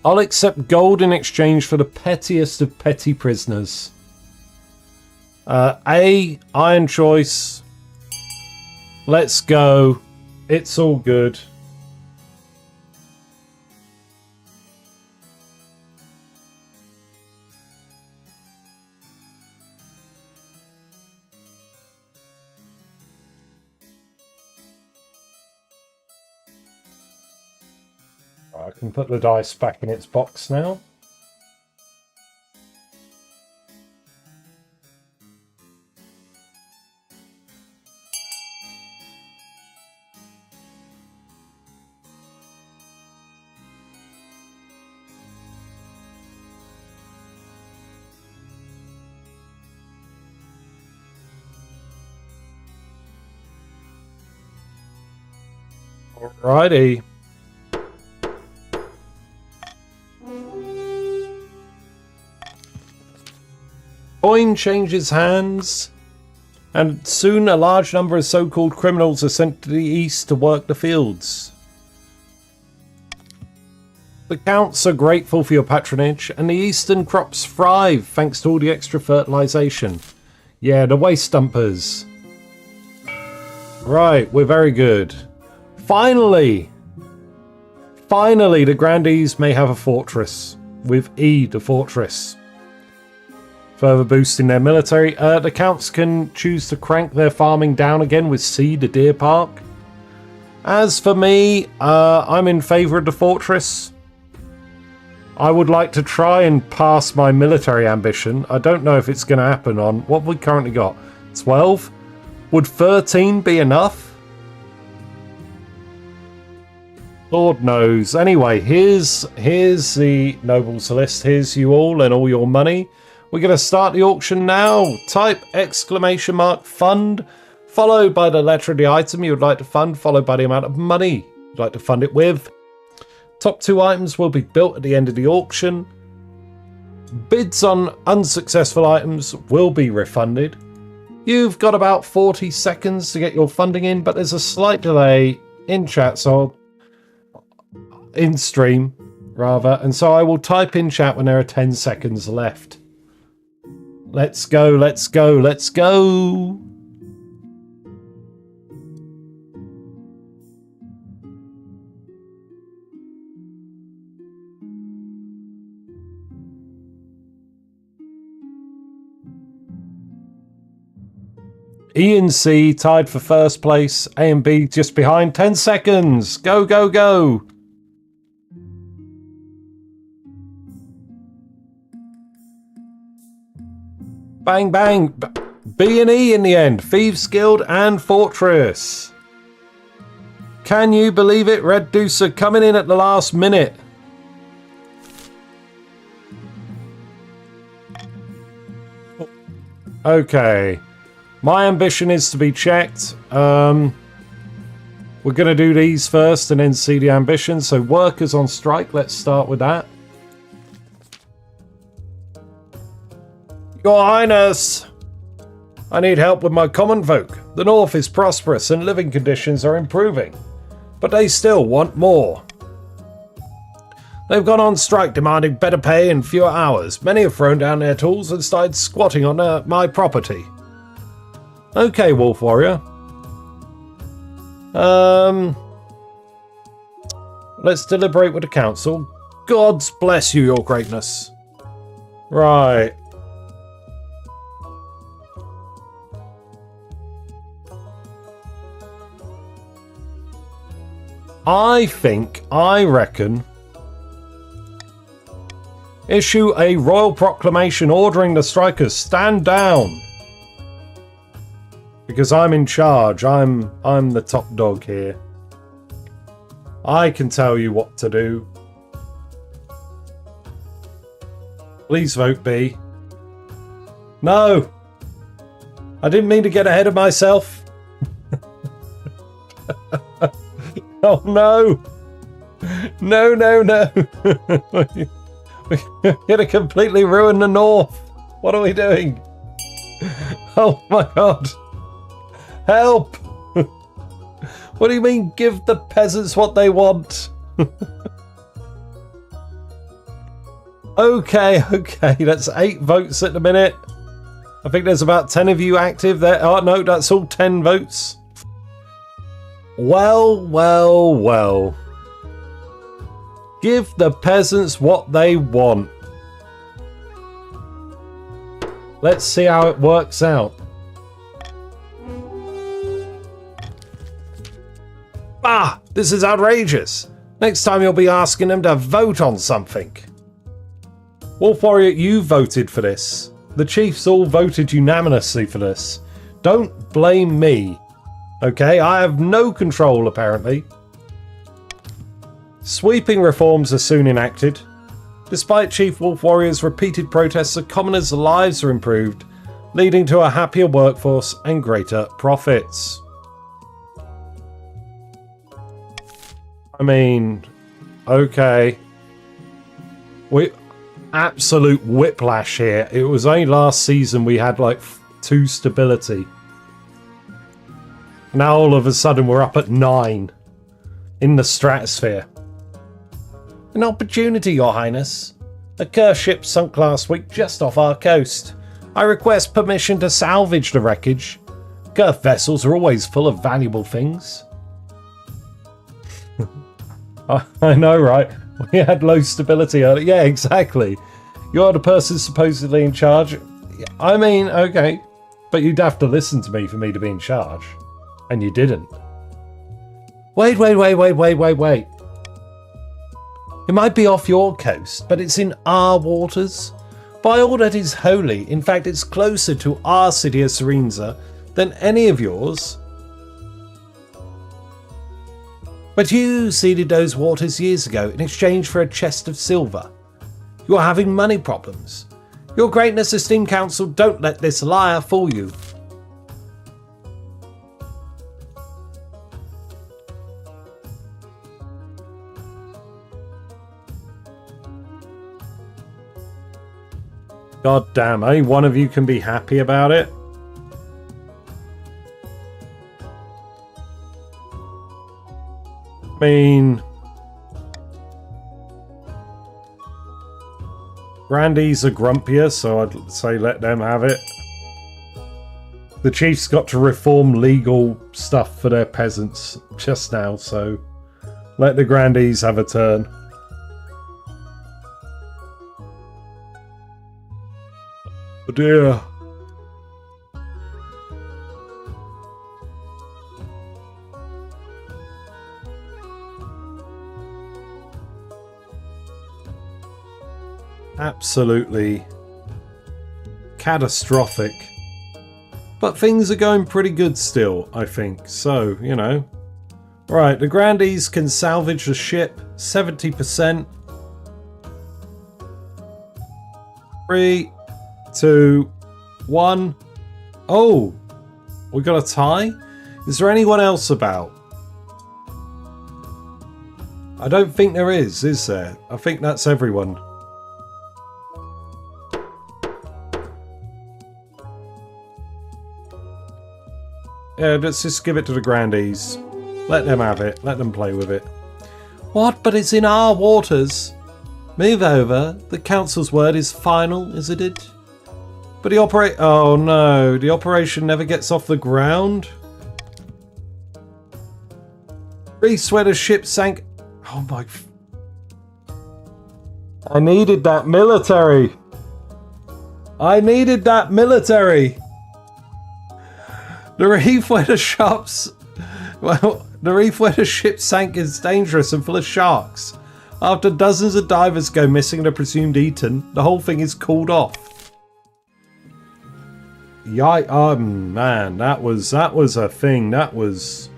I'll accept gold in exchange for the pettiest of petty prisoners. Iron choice. Let's go. It's all good. I can put the dice back in its box now. Alrighty. Coin changes hands, and soon a large number of so-called criminals are sent to the east to work the fields. The counts are grateful for your patronage, and the eastern crops thrive thanks to all the extra fertilization. Yeah, the waste dumpers. Right, we're very good. Finally, the grandees may have a fortress. With E, the fortress. Further boosting their military. The counts can choose to crank their farming down again with C, the deer park. As for me, I'm in favour of the fortress. I would like to try and pass my military ambition. I don't know if it's going to happen on... What have we currently got? 12? Would 13 be enough? Lord knows. Anyway, here's the nobles list. Here's you all and all your money. We're going to start the auction now. Type !fund, followed by the letter of the item you would like to fund, followed by the amount of money you'd like to fund it with. Top 2 items will be built at the end of the auction. Bids on unsuccessful items will be refunded. You've got about 40 seconds to get your funding in, but there's a slight delay in chat, so in stream rather, and so I will type in chat when there are 10 seconds left. Let's go, let's go, let's go. E and C tied for first place. A and B just behind. 10 seconds. Go, go, go. Bang, bang. B&E in the end. Thieves Guild and Fortress. Can you believe it? Red Deucer coming in at the last minute. Okay. My ambition is to be checked. We're going to do these first and then see the ambition. So workers on strike. Let's start with that. Your Highness, I need help with my common folk. The North is prosperous and living conditions are improving, but they still want more. They've gone on strike demanding better pay and fewer hours. Many have thrown down their tools and started squatting on my property. Okay, Wolf Warrior. Let's deliberate with the council. Gods bless you, your greatness. Right. I reckon, issue a royal proclamation ordering the strikers stand down. Because I'm in charge. I'm the top dog here. I can tell you what to do. Please vote B. No! I didn't mean to get ahead of myself. Oh no! No, no, no! We're gonna completely ruin the North! What are we doing? Oh my god! Help! What do you mean, give the peasants what they want? Okay, that's 8 votes at the minute. I think there's about 10 of you active there. Oh no, that's all 10 votes. Well, well, well. Give the peasants what they want. Let's see how it works out. Ah, this is outrageous. Next time you'll be asking them to vote on something. Wolf Warrior, you voted for this. The chiefs all voted unanimously for this. Don't blame me. Okay, I have no control apparently. Sweeping reforms are soon enacted. Despite Chief Wolf Warrior's repeated protests, the commoners' lives are improved, leading to a happier workforce and greater profits. I mean, okay. Absolute whiplash here. It was only last season we had like 2 stability. Now all of a sudden we're up at 9 in the stratosphere. An opportunity, Your Highness. A cursed ship sunk last week just off our coast. I request permission to salvage the wreckage. Cursed vessels are always full of valuable things. I know, right? We had low stability earlier. Yeah, exactly. You're the person supposedly in charge. I mean, okay. But you'd have to listen to me for me to be in charge. And you didn't. Wait. It might be off your coast, but it's in our waters. By all that is holy, in fact, it's closer to our city of Serenza than any of yours. But you ceded those waters years ago in exchange for a chest of silver. You're having money problems. Your greatness, esteemed council, don't let this liar fool you. God damn, only one of you can be happy about it. I mean, Grandies are grumpier, so I'd say let them have it. The chiefs got to reform legal stuff for their peasants just now, so let the Grandies have a turn. Oh dear. Absolutely catastrophic. But things are going pretty good still, I think. So, you know. Right, the Grandees can salvage the ship. 70%. 3, 2, 1. Oh, we got a tie? Is there anyone else about? I don't think there is there? I think that's everyone. Yeah, let's just give it to the Grandees. Let them have it. Let them play with it. What? But it's in our waters. Move over. The council's word is final, isn't it? But oh no, the operation never gets off the ground. Greece where the ship sank. Oh my. I needed that military. I needed that military. The reef where the shops. Well, the reef where the ship sank is dangerous and full of sharks. After dozens of divers go missing and are presumed eaten, the whole thing is called off. Oh man, that was a thing. That was...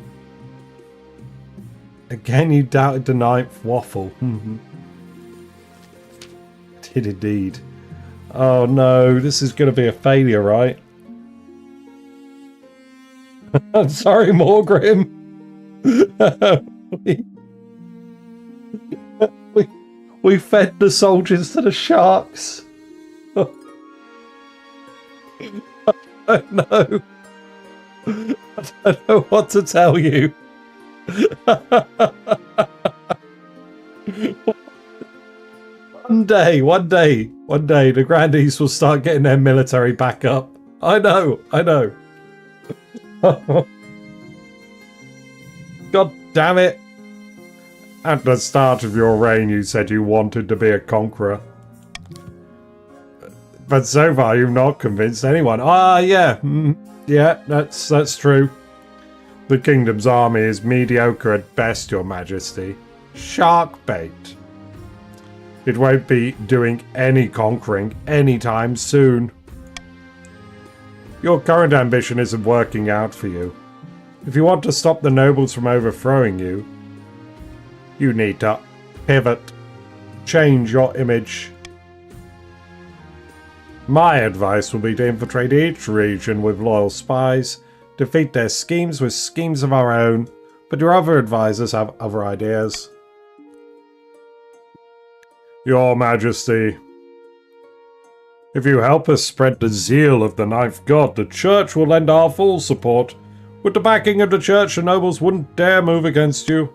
Again, you doubted the ninth waffle. Did indeed. Oh no, this is going to be a failure, right? I'm sorry, Morgrim. we fed the soldiers to the sharks. I don't know. I don't know what to tell you. One day, the Grandees will start getting their military back up. I know. God damn it. At the start of your reign, you said you wanted to be a conqueror. But so far, you've not convinced anyone. Yeah. Yeah, that's true. The kingdom's army is mediocre at best, your majesty. Shark bait. It won't be doing any conquering anytime soon. Your current ambition isn't working out for you. If you want to stop the nobles from overthrowing you, you need to pivot. Change your image. My advice will be to infiltrate each region with loyal spies, defeat their schemes with schemes of our own, but your other advisors have other ideas. Your Majesty, if you help us spread the zeal of the Ninth God, the Church will lend our full support. With the backing of the Church, the nobles wouldn't dare move against you.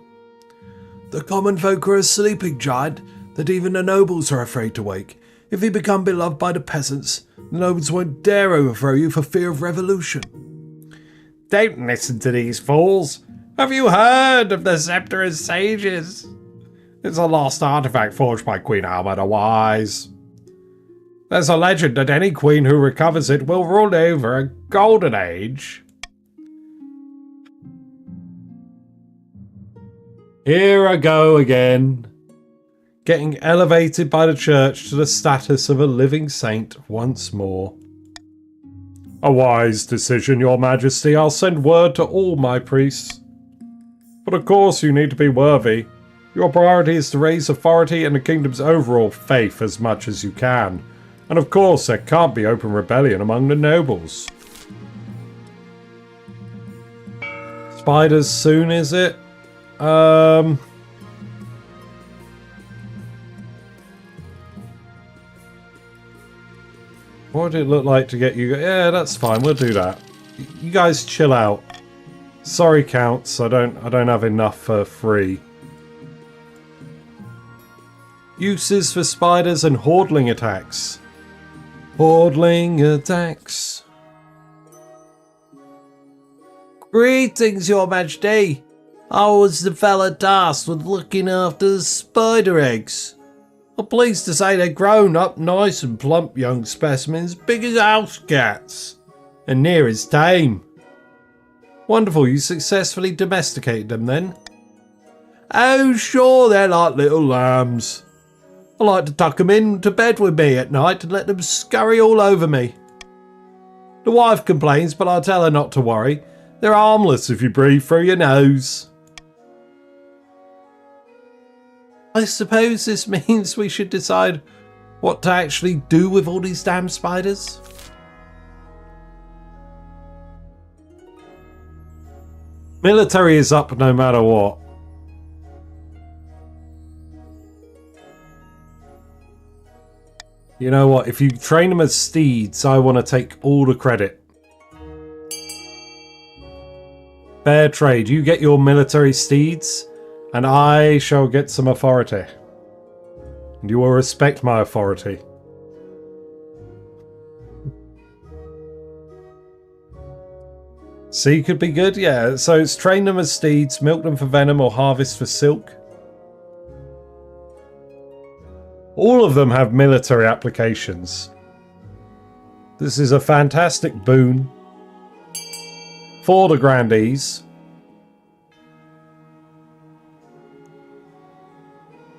The common folk are a sleeping giant that even the nobles are afraid to wake. If you become beloved by the peasants, the nobles won't dare overthrow you for fear of revolution. Don't listen to these fools. Have you heard of the Scepter of Sages? It's a lost artifact forged by Queen Alma the Wise. There's a legend that any queen who recovers it will rule over a golden age. Here I go again. Getting elevated by the church to the status of a living saint once more. A wise decision, your majesty. I'll send word to all my priests. But of course you need to be worthy. Your priority is to raise authority and the kingdom's overall faith as much as you can. And of course there can't be open rebellion among the nobles. Spiders soon, is it? What would it look like to get you? Yeah, that's fine. We'll do that. You guys chill out. Sorry, counts. I don't have enough for free. Uses for spiders and hordling attacks. Hordling attacks. Greetings, your majesty. I was the fella tasked with looking after the spider eggs. I'm pleased to say they're grown up nice and plump young specimens, big as house cats, and near as tame. Wonderful, you successfully domesticated them then? Oh sure, they're like little lambs. I like to tuck them in to bed with me at night and let them scurry all over me. The wife complains, but I tell her not to worry. They're harmless if you breathe through your nose. I suppose this means we should decide what to actually do with all these damn spiders. Military is up no matter what. You know what? If you train them as steeds, I want to take all the credit. Fair trade. You get your military steeds, and I shall get some authority. And you will respect my authority. See, could be good, yeah. So it's train them as steeds, milk them for venom, or harvest for silk. All of them have military applications. This is a fantastic boon for the grandees.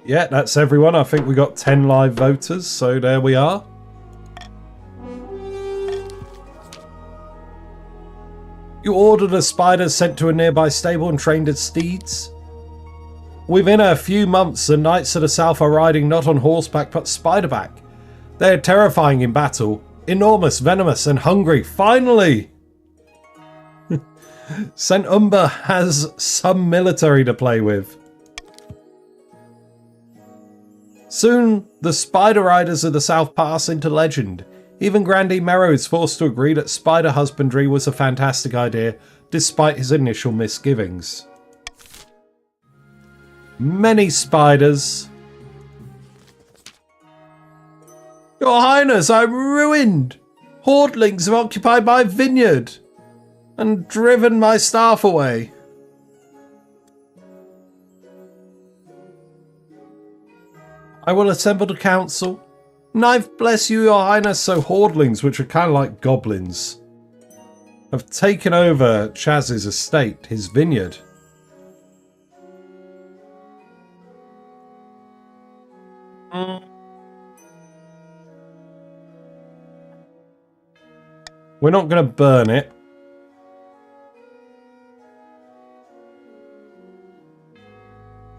Yeah, that's everyone. I think we got 10 live voters, so there we are. You ordered a spider sent to a nearby stable and trained as steeds. Within a few months, the knights of the south are riding not on horseback but spiderback. They are terrifying in battle, enormous, venomous and hungry. Finally! St. Umber has some military to play with. Soon, the spider riders of the south pass into legend. Even Grandee Merrow is forced to agree that spider husbandry was a fantastic idea, despite his initial misgivings. Many spiders. Your Highness, I'm ruined! Hordlings have occupied my vineyard and driven my staff away. I will assemble the council. Knife bless you, Your Highness. So Hordlings, which are kind of like goblins, have taken over Chaz's estate, his vineyard. We're not going to burn it.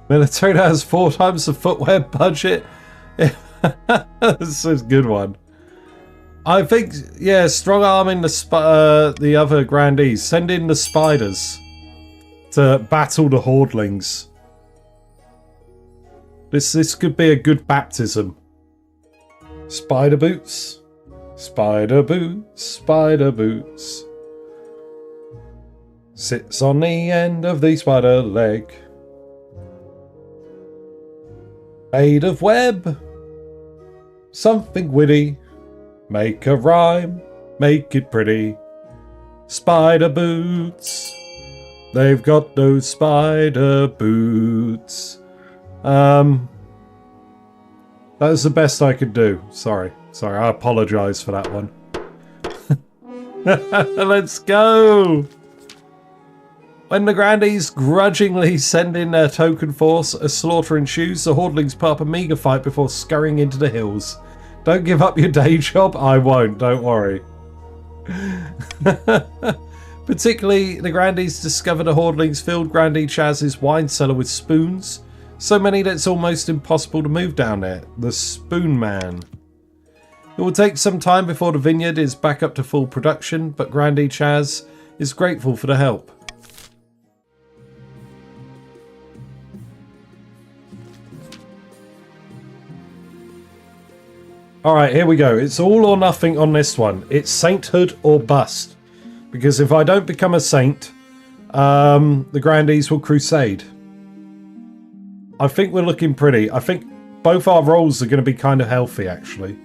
Military has 4 times the footwear budget. This is a good one. I think, yeah, strong arming the other grandees. Send in the spiders to battle the Hordlings. This could be a good baptism. Spider boots. Spider boots. Spider boots. Sits on the end of the spider leg. Made of web. Something witty. Make a rhyme. Make it pretty. Spider boots. They've got those spider boots. That was the best I could do. Sorry, I apologise for that one. Let's go! When the grandees grudgingly send in their token force, a slaughter ensues. The Hordlings put up a meagre fight before scurrying into the hills. Don't give up your day job. I won't, don't worry. Particularly, the grandees discover the Hordlings filled Grandee Chaz's wine cellar with spoons. So many that it's almost impossible to move down there. The Spoon Man. It will take some time before the vineyard is back up to full production, but Grandee Chaz is grateful for the help. Alright, here we go. It's all or nothing on this one. It's sainthood or bust. Because if I don't become a saint, the grandees will crusade. I think we're looking pretty. I think both our roles are going to be kind of healthy, actually.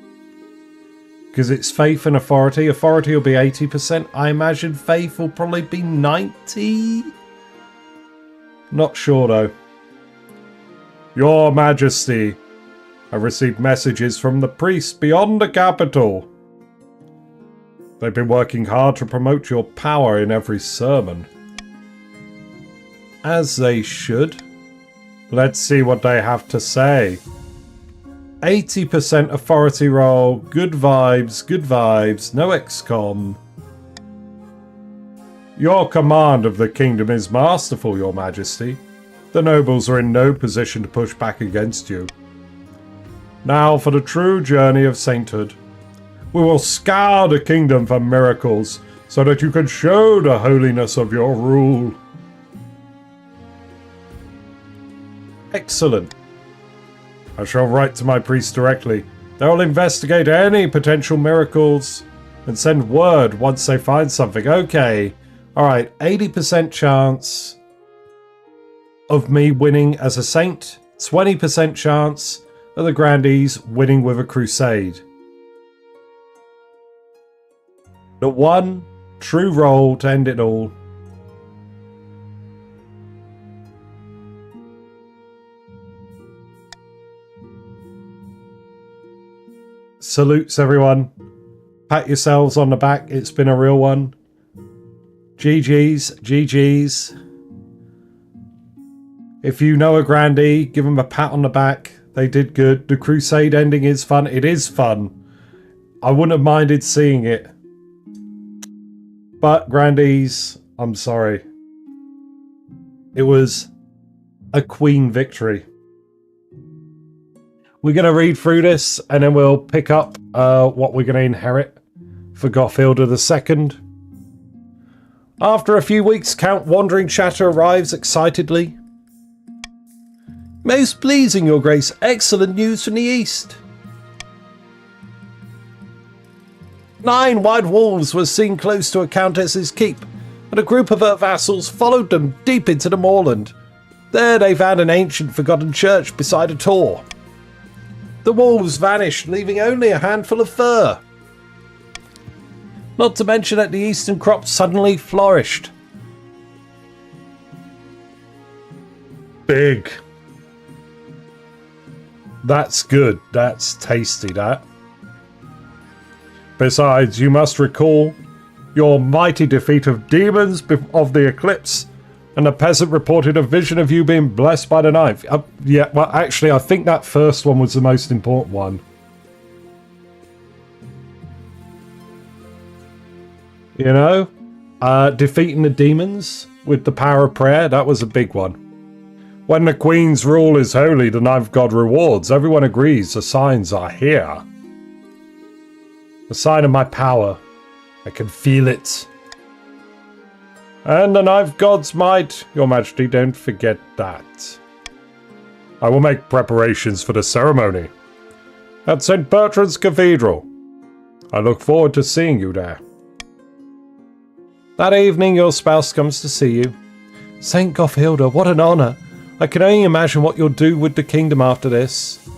Because it's faith and authority. Authority will be 80%. I imagine faith will probably be 90%. Not sure, though. Your Majesty, I received messages from the priests beyond the capital. They've been working hard to promote your power in every sermon. As they should. Let's see what they have to say. 80% authority roll. Good vibes, no XCOM. Your command of the kingdom is masterful, Your Majesty. The nobles are in no position to push back against you. Now for the true journey of sainthood. We will scour the kingdom for miracles, so that you can show the holiness of your rule. Excellent. I shall write to my priest directly. They will investigate any potential miracles and send word once they find something. Okay. Alright, 80% chance of me winning as a saint. 20% chance of the grandees winning with a crusade. The one true role to end it all. Salutes, everyone. Pat yourselves on the back. It's been a real one. GG's. GG's. If you know a grandee, give them a pat on the back. They did good. The crusade ending is fun. It is fun. I wouldn't have minded seeing it. But grandees, I'm sorry. It was a queen victory. We're going to read through this and then we'll pick up what we're going to inherit for Gauthilda II. After a few weeks, Count Wandering Chatter arrives excitedly. Most pleasing, Your Grace. Excellent news from the east. 9 white wolves were seen close to a countess's keep, and a group of her vassals followed them deep into the moorland. There they found an ancient forgotten church beside a tor. The wolves vanished, leaving only a handful of fur. Not to mention that the eastern crops suddenly flourished. Big. That's good. That's tasty, that. Besides, you must recall your mighty defeat of demons of the eclipse, and the peasant reported a vision of you being blessed by the knife. Yeah, well, actually, I think that first one was the most important one. You know, defeating the demons with the power of prayer, that was a big one. When the Queen's rule is holy, the knife god rewards. Everyone agrees the signs are here. The sign of my power. I can feel it. And the knife god's might. Your Majesty, don't forget that. I will make preparations for the ceremony at St. Bertrand's Cathedral. I look forward to seeing you there. That evening, your spouse comes to see you. St. Gauthilda, what an honour. I can only imagine what you'll do with the kingdom after this.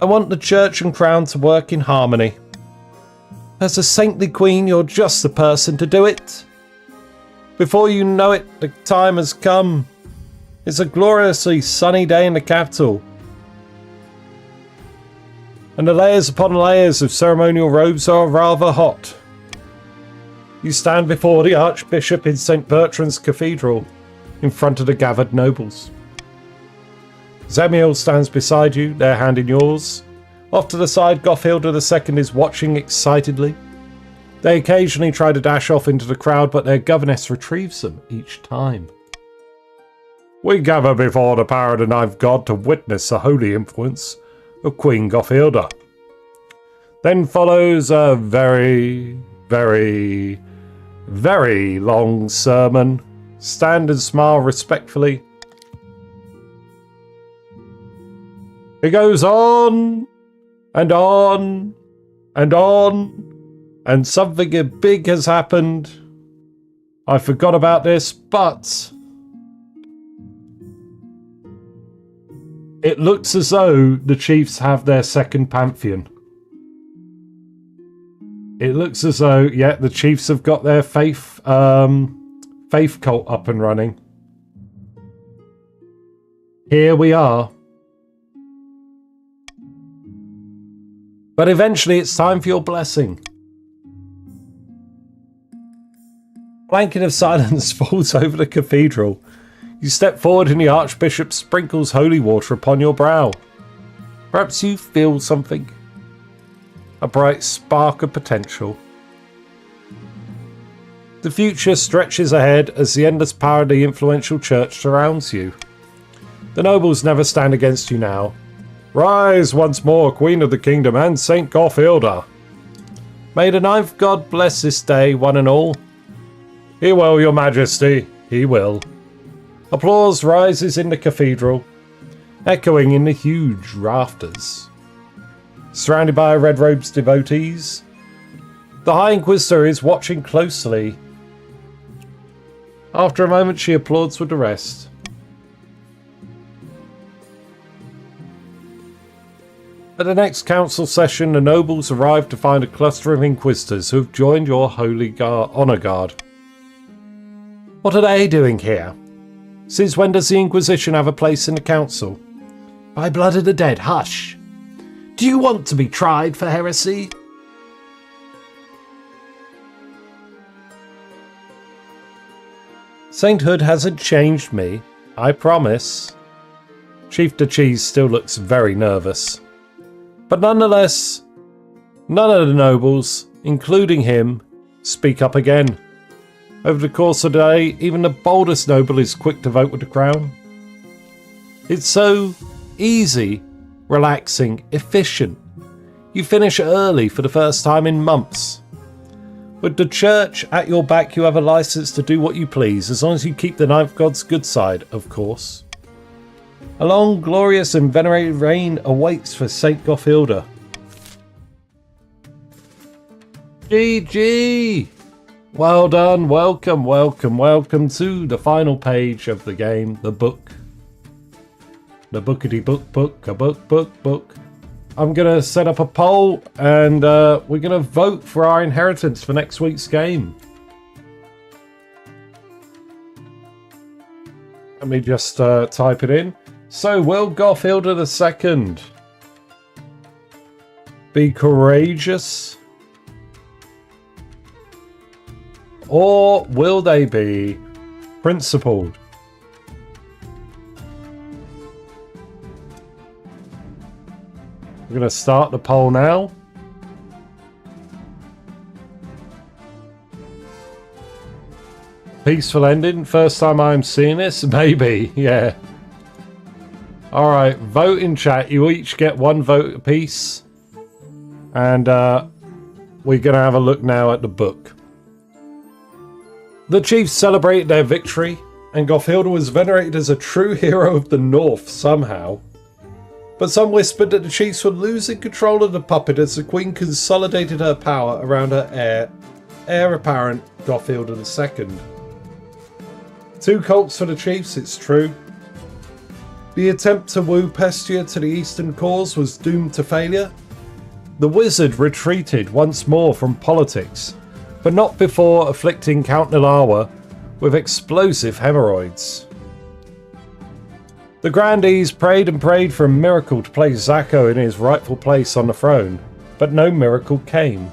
I want the church and crown to work in harmony. As a saintly queen, you're just the person to do it. Before you know it, the time has come. It's a gloriously sunny day in the capital. And the layers upon layers of ceremonial robes are rather hot. You stand before the Archbishop in St. Bertrand's Cathedral, in front of the gathered nobles. Zemiel stands beside you, their hand in yours. Off to the side, Gauthilda II is watching excitedly. They occasionally try to dash off into the crowd, but their governess retrieves them each time. We gather before the power of the knife god to witness the holy influence of Queen Gauthilda. Then follows a very, very, very long sermon. Stand and smile respectfully. It goes on and on and on, and something big has happened. I forgot about this, but it looks as though the Chiefs have their second Pantheon. It looks as though, yeah, the Chiefs have got their faith cult up and running. Here we are. But eventually it's time for your blessing. Blanket of silence falls over the cathedral. You step forward and the Archbishop sprinkles holy water upon your brow. Perhaps you feel something. A bright spark of potential. The future stretches ahead as the endless power of the influential church surrounds you. The nobles never stand against you now. Rise once more, Queen of the Kingdom and Saint Gauthilda. May the ninth god bless this day, one and all. He will, your majesty, he will. Applause rises in the cathedral, echoing in the huge rafters. Surrounded by red robes devotees, the High Inquisitor is watching closely. After a moment, she applauds with the rest. At the next council session, the nobles arrive to find a cluster of Inquisitors who have joined your Holy Honor Guard. What are they doing here? Since when does the Inquisition have a place in the council? By blood of the dead, hush! Do you want to be tried for heresy? Sainthood hasn't changed me, I promise. Chief de Cheese still looks very nervous. But nonetheless, none of the nobles, including him, speak up again. Over the course of the day, even the boldest noble is quick to vote with the crown. It's so easy, relaxing, efficient. You finish early for the first time in months. With the church at your back, you have a license to do what you please, as long as you keep the ninth god's good side, of course. A long, glorious and venerated reign awaits for Saint Gauthilda. GG! Well done, welcome, welcome, welcome to the final page of the game, the book. The bookity book, a book. I'm going to set up a poll and we're going to vote for our inheritance for next week's game. Let me just type it in. So, will Gauthilda II be courageous? Or will they be principled? We're going to start the poll now. Peaceful ending. First time I'm seeing this? Maybe, yeah. Alright, vote in chat. You each get one vote apiece. And we're going to have a look now at the book. The chiefs celebrated their victory, and Gauthilda was venerated as a true hero of the North somehow. But some whispered that the chiefs were losing control of the puppet as the Queen consolidated her power around her heir apparent, Gauthilda II. Two cults for the chiefs, it's true. The attempt to woo Pestia to the Eastern cause was doomed to failure. The wizard retreated once more from politics, but not before afflicting Count Nilawa with explosive hemorrhoids. The grandees prayed and prayed for a miracle to place Zacco in his rightful place on the throne, but no miracle came.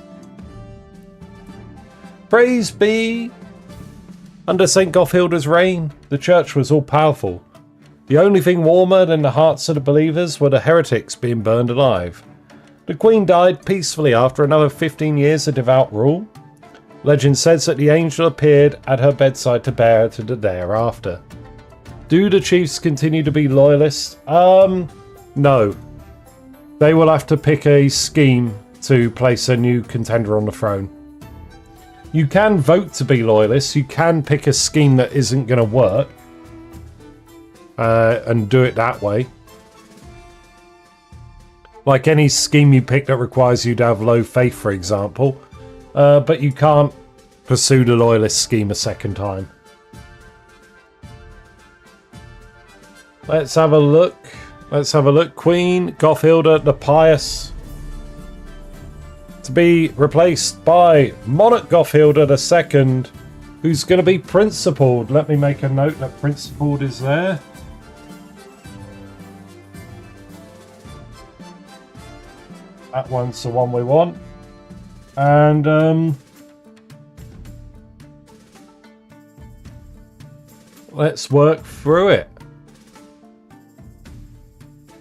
Praise be! Under St. Gauthilda's reign, the church was all-powerful. The only thing warmer than the hearts of the believers were the heretics being burned alive. The Queen died peacefully after another 15 years of devout rule. Legend says that the angel appeared at her bedside to bear her to the thereafter. Do the chiefs continue to be loyalists? No. They will have to pick a scheme to place a new contender on the throne. You can vote to be loyalists. You can pick a scheme that isn't going to work. And do it that way. Like any scheme you pick that requires you to have low faith, for example. But you can't pursue the loyalist scheme a second time. Let's have a look. Queen Gauthilda the Pious to be replaced by Monarch Gauthilda II, who's going to be principled. Let me make a note that principled is there. That one's the one we want. And let's work through it.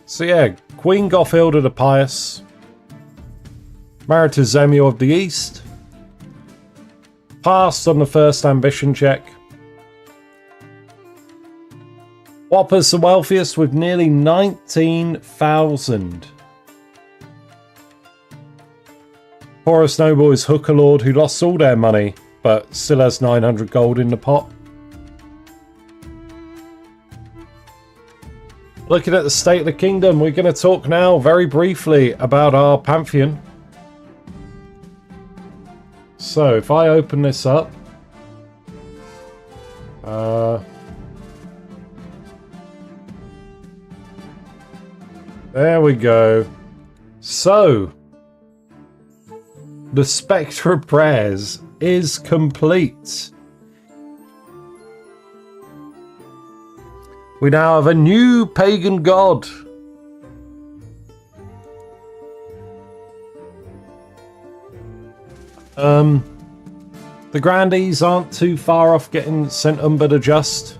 So yeah, Queen Gauthilda the Pious, married to Zemio of the East. Passed on the first ambition check. Whopper's the wealthiest with nearly 19,000. Poorest noble is Hooker Lord, who lost all their money, but still has 900 gold in the pot. Looking at the state of the kingdom, we're going to talk now very briefly about our Pantheon. So, if I open this up... there we go. So, the Spectre of Prayers is complete. We now have a new pagan god. The Grandees aren't too far off getting sent umbered just.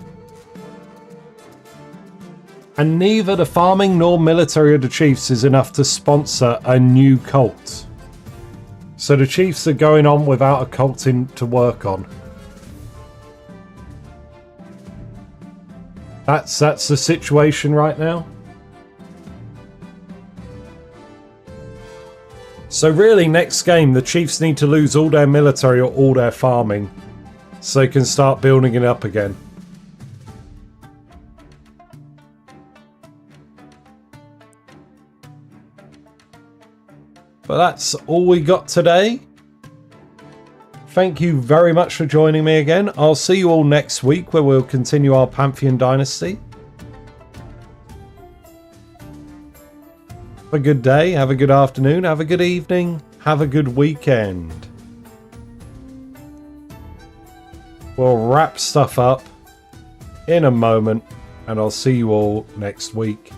And neither the farming nor military of the chiefs is enough to sponsor a new cult. So the chiefs are going on without a cult to work on. That's the situation right now. So really, next game, the Chiefs need to lose all their military or all their farming, so they can start building it up again. But that's all we got today. Thank you very much for joining me again. I'll see you all next week, where we'll continue our Pantheon Dynasty. Have a good day, have a good afternoon, have a good evening, have a good weekend. We'll wrap stuff up in a moment, and I'll see you all next week.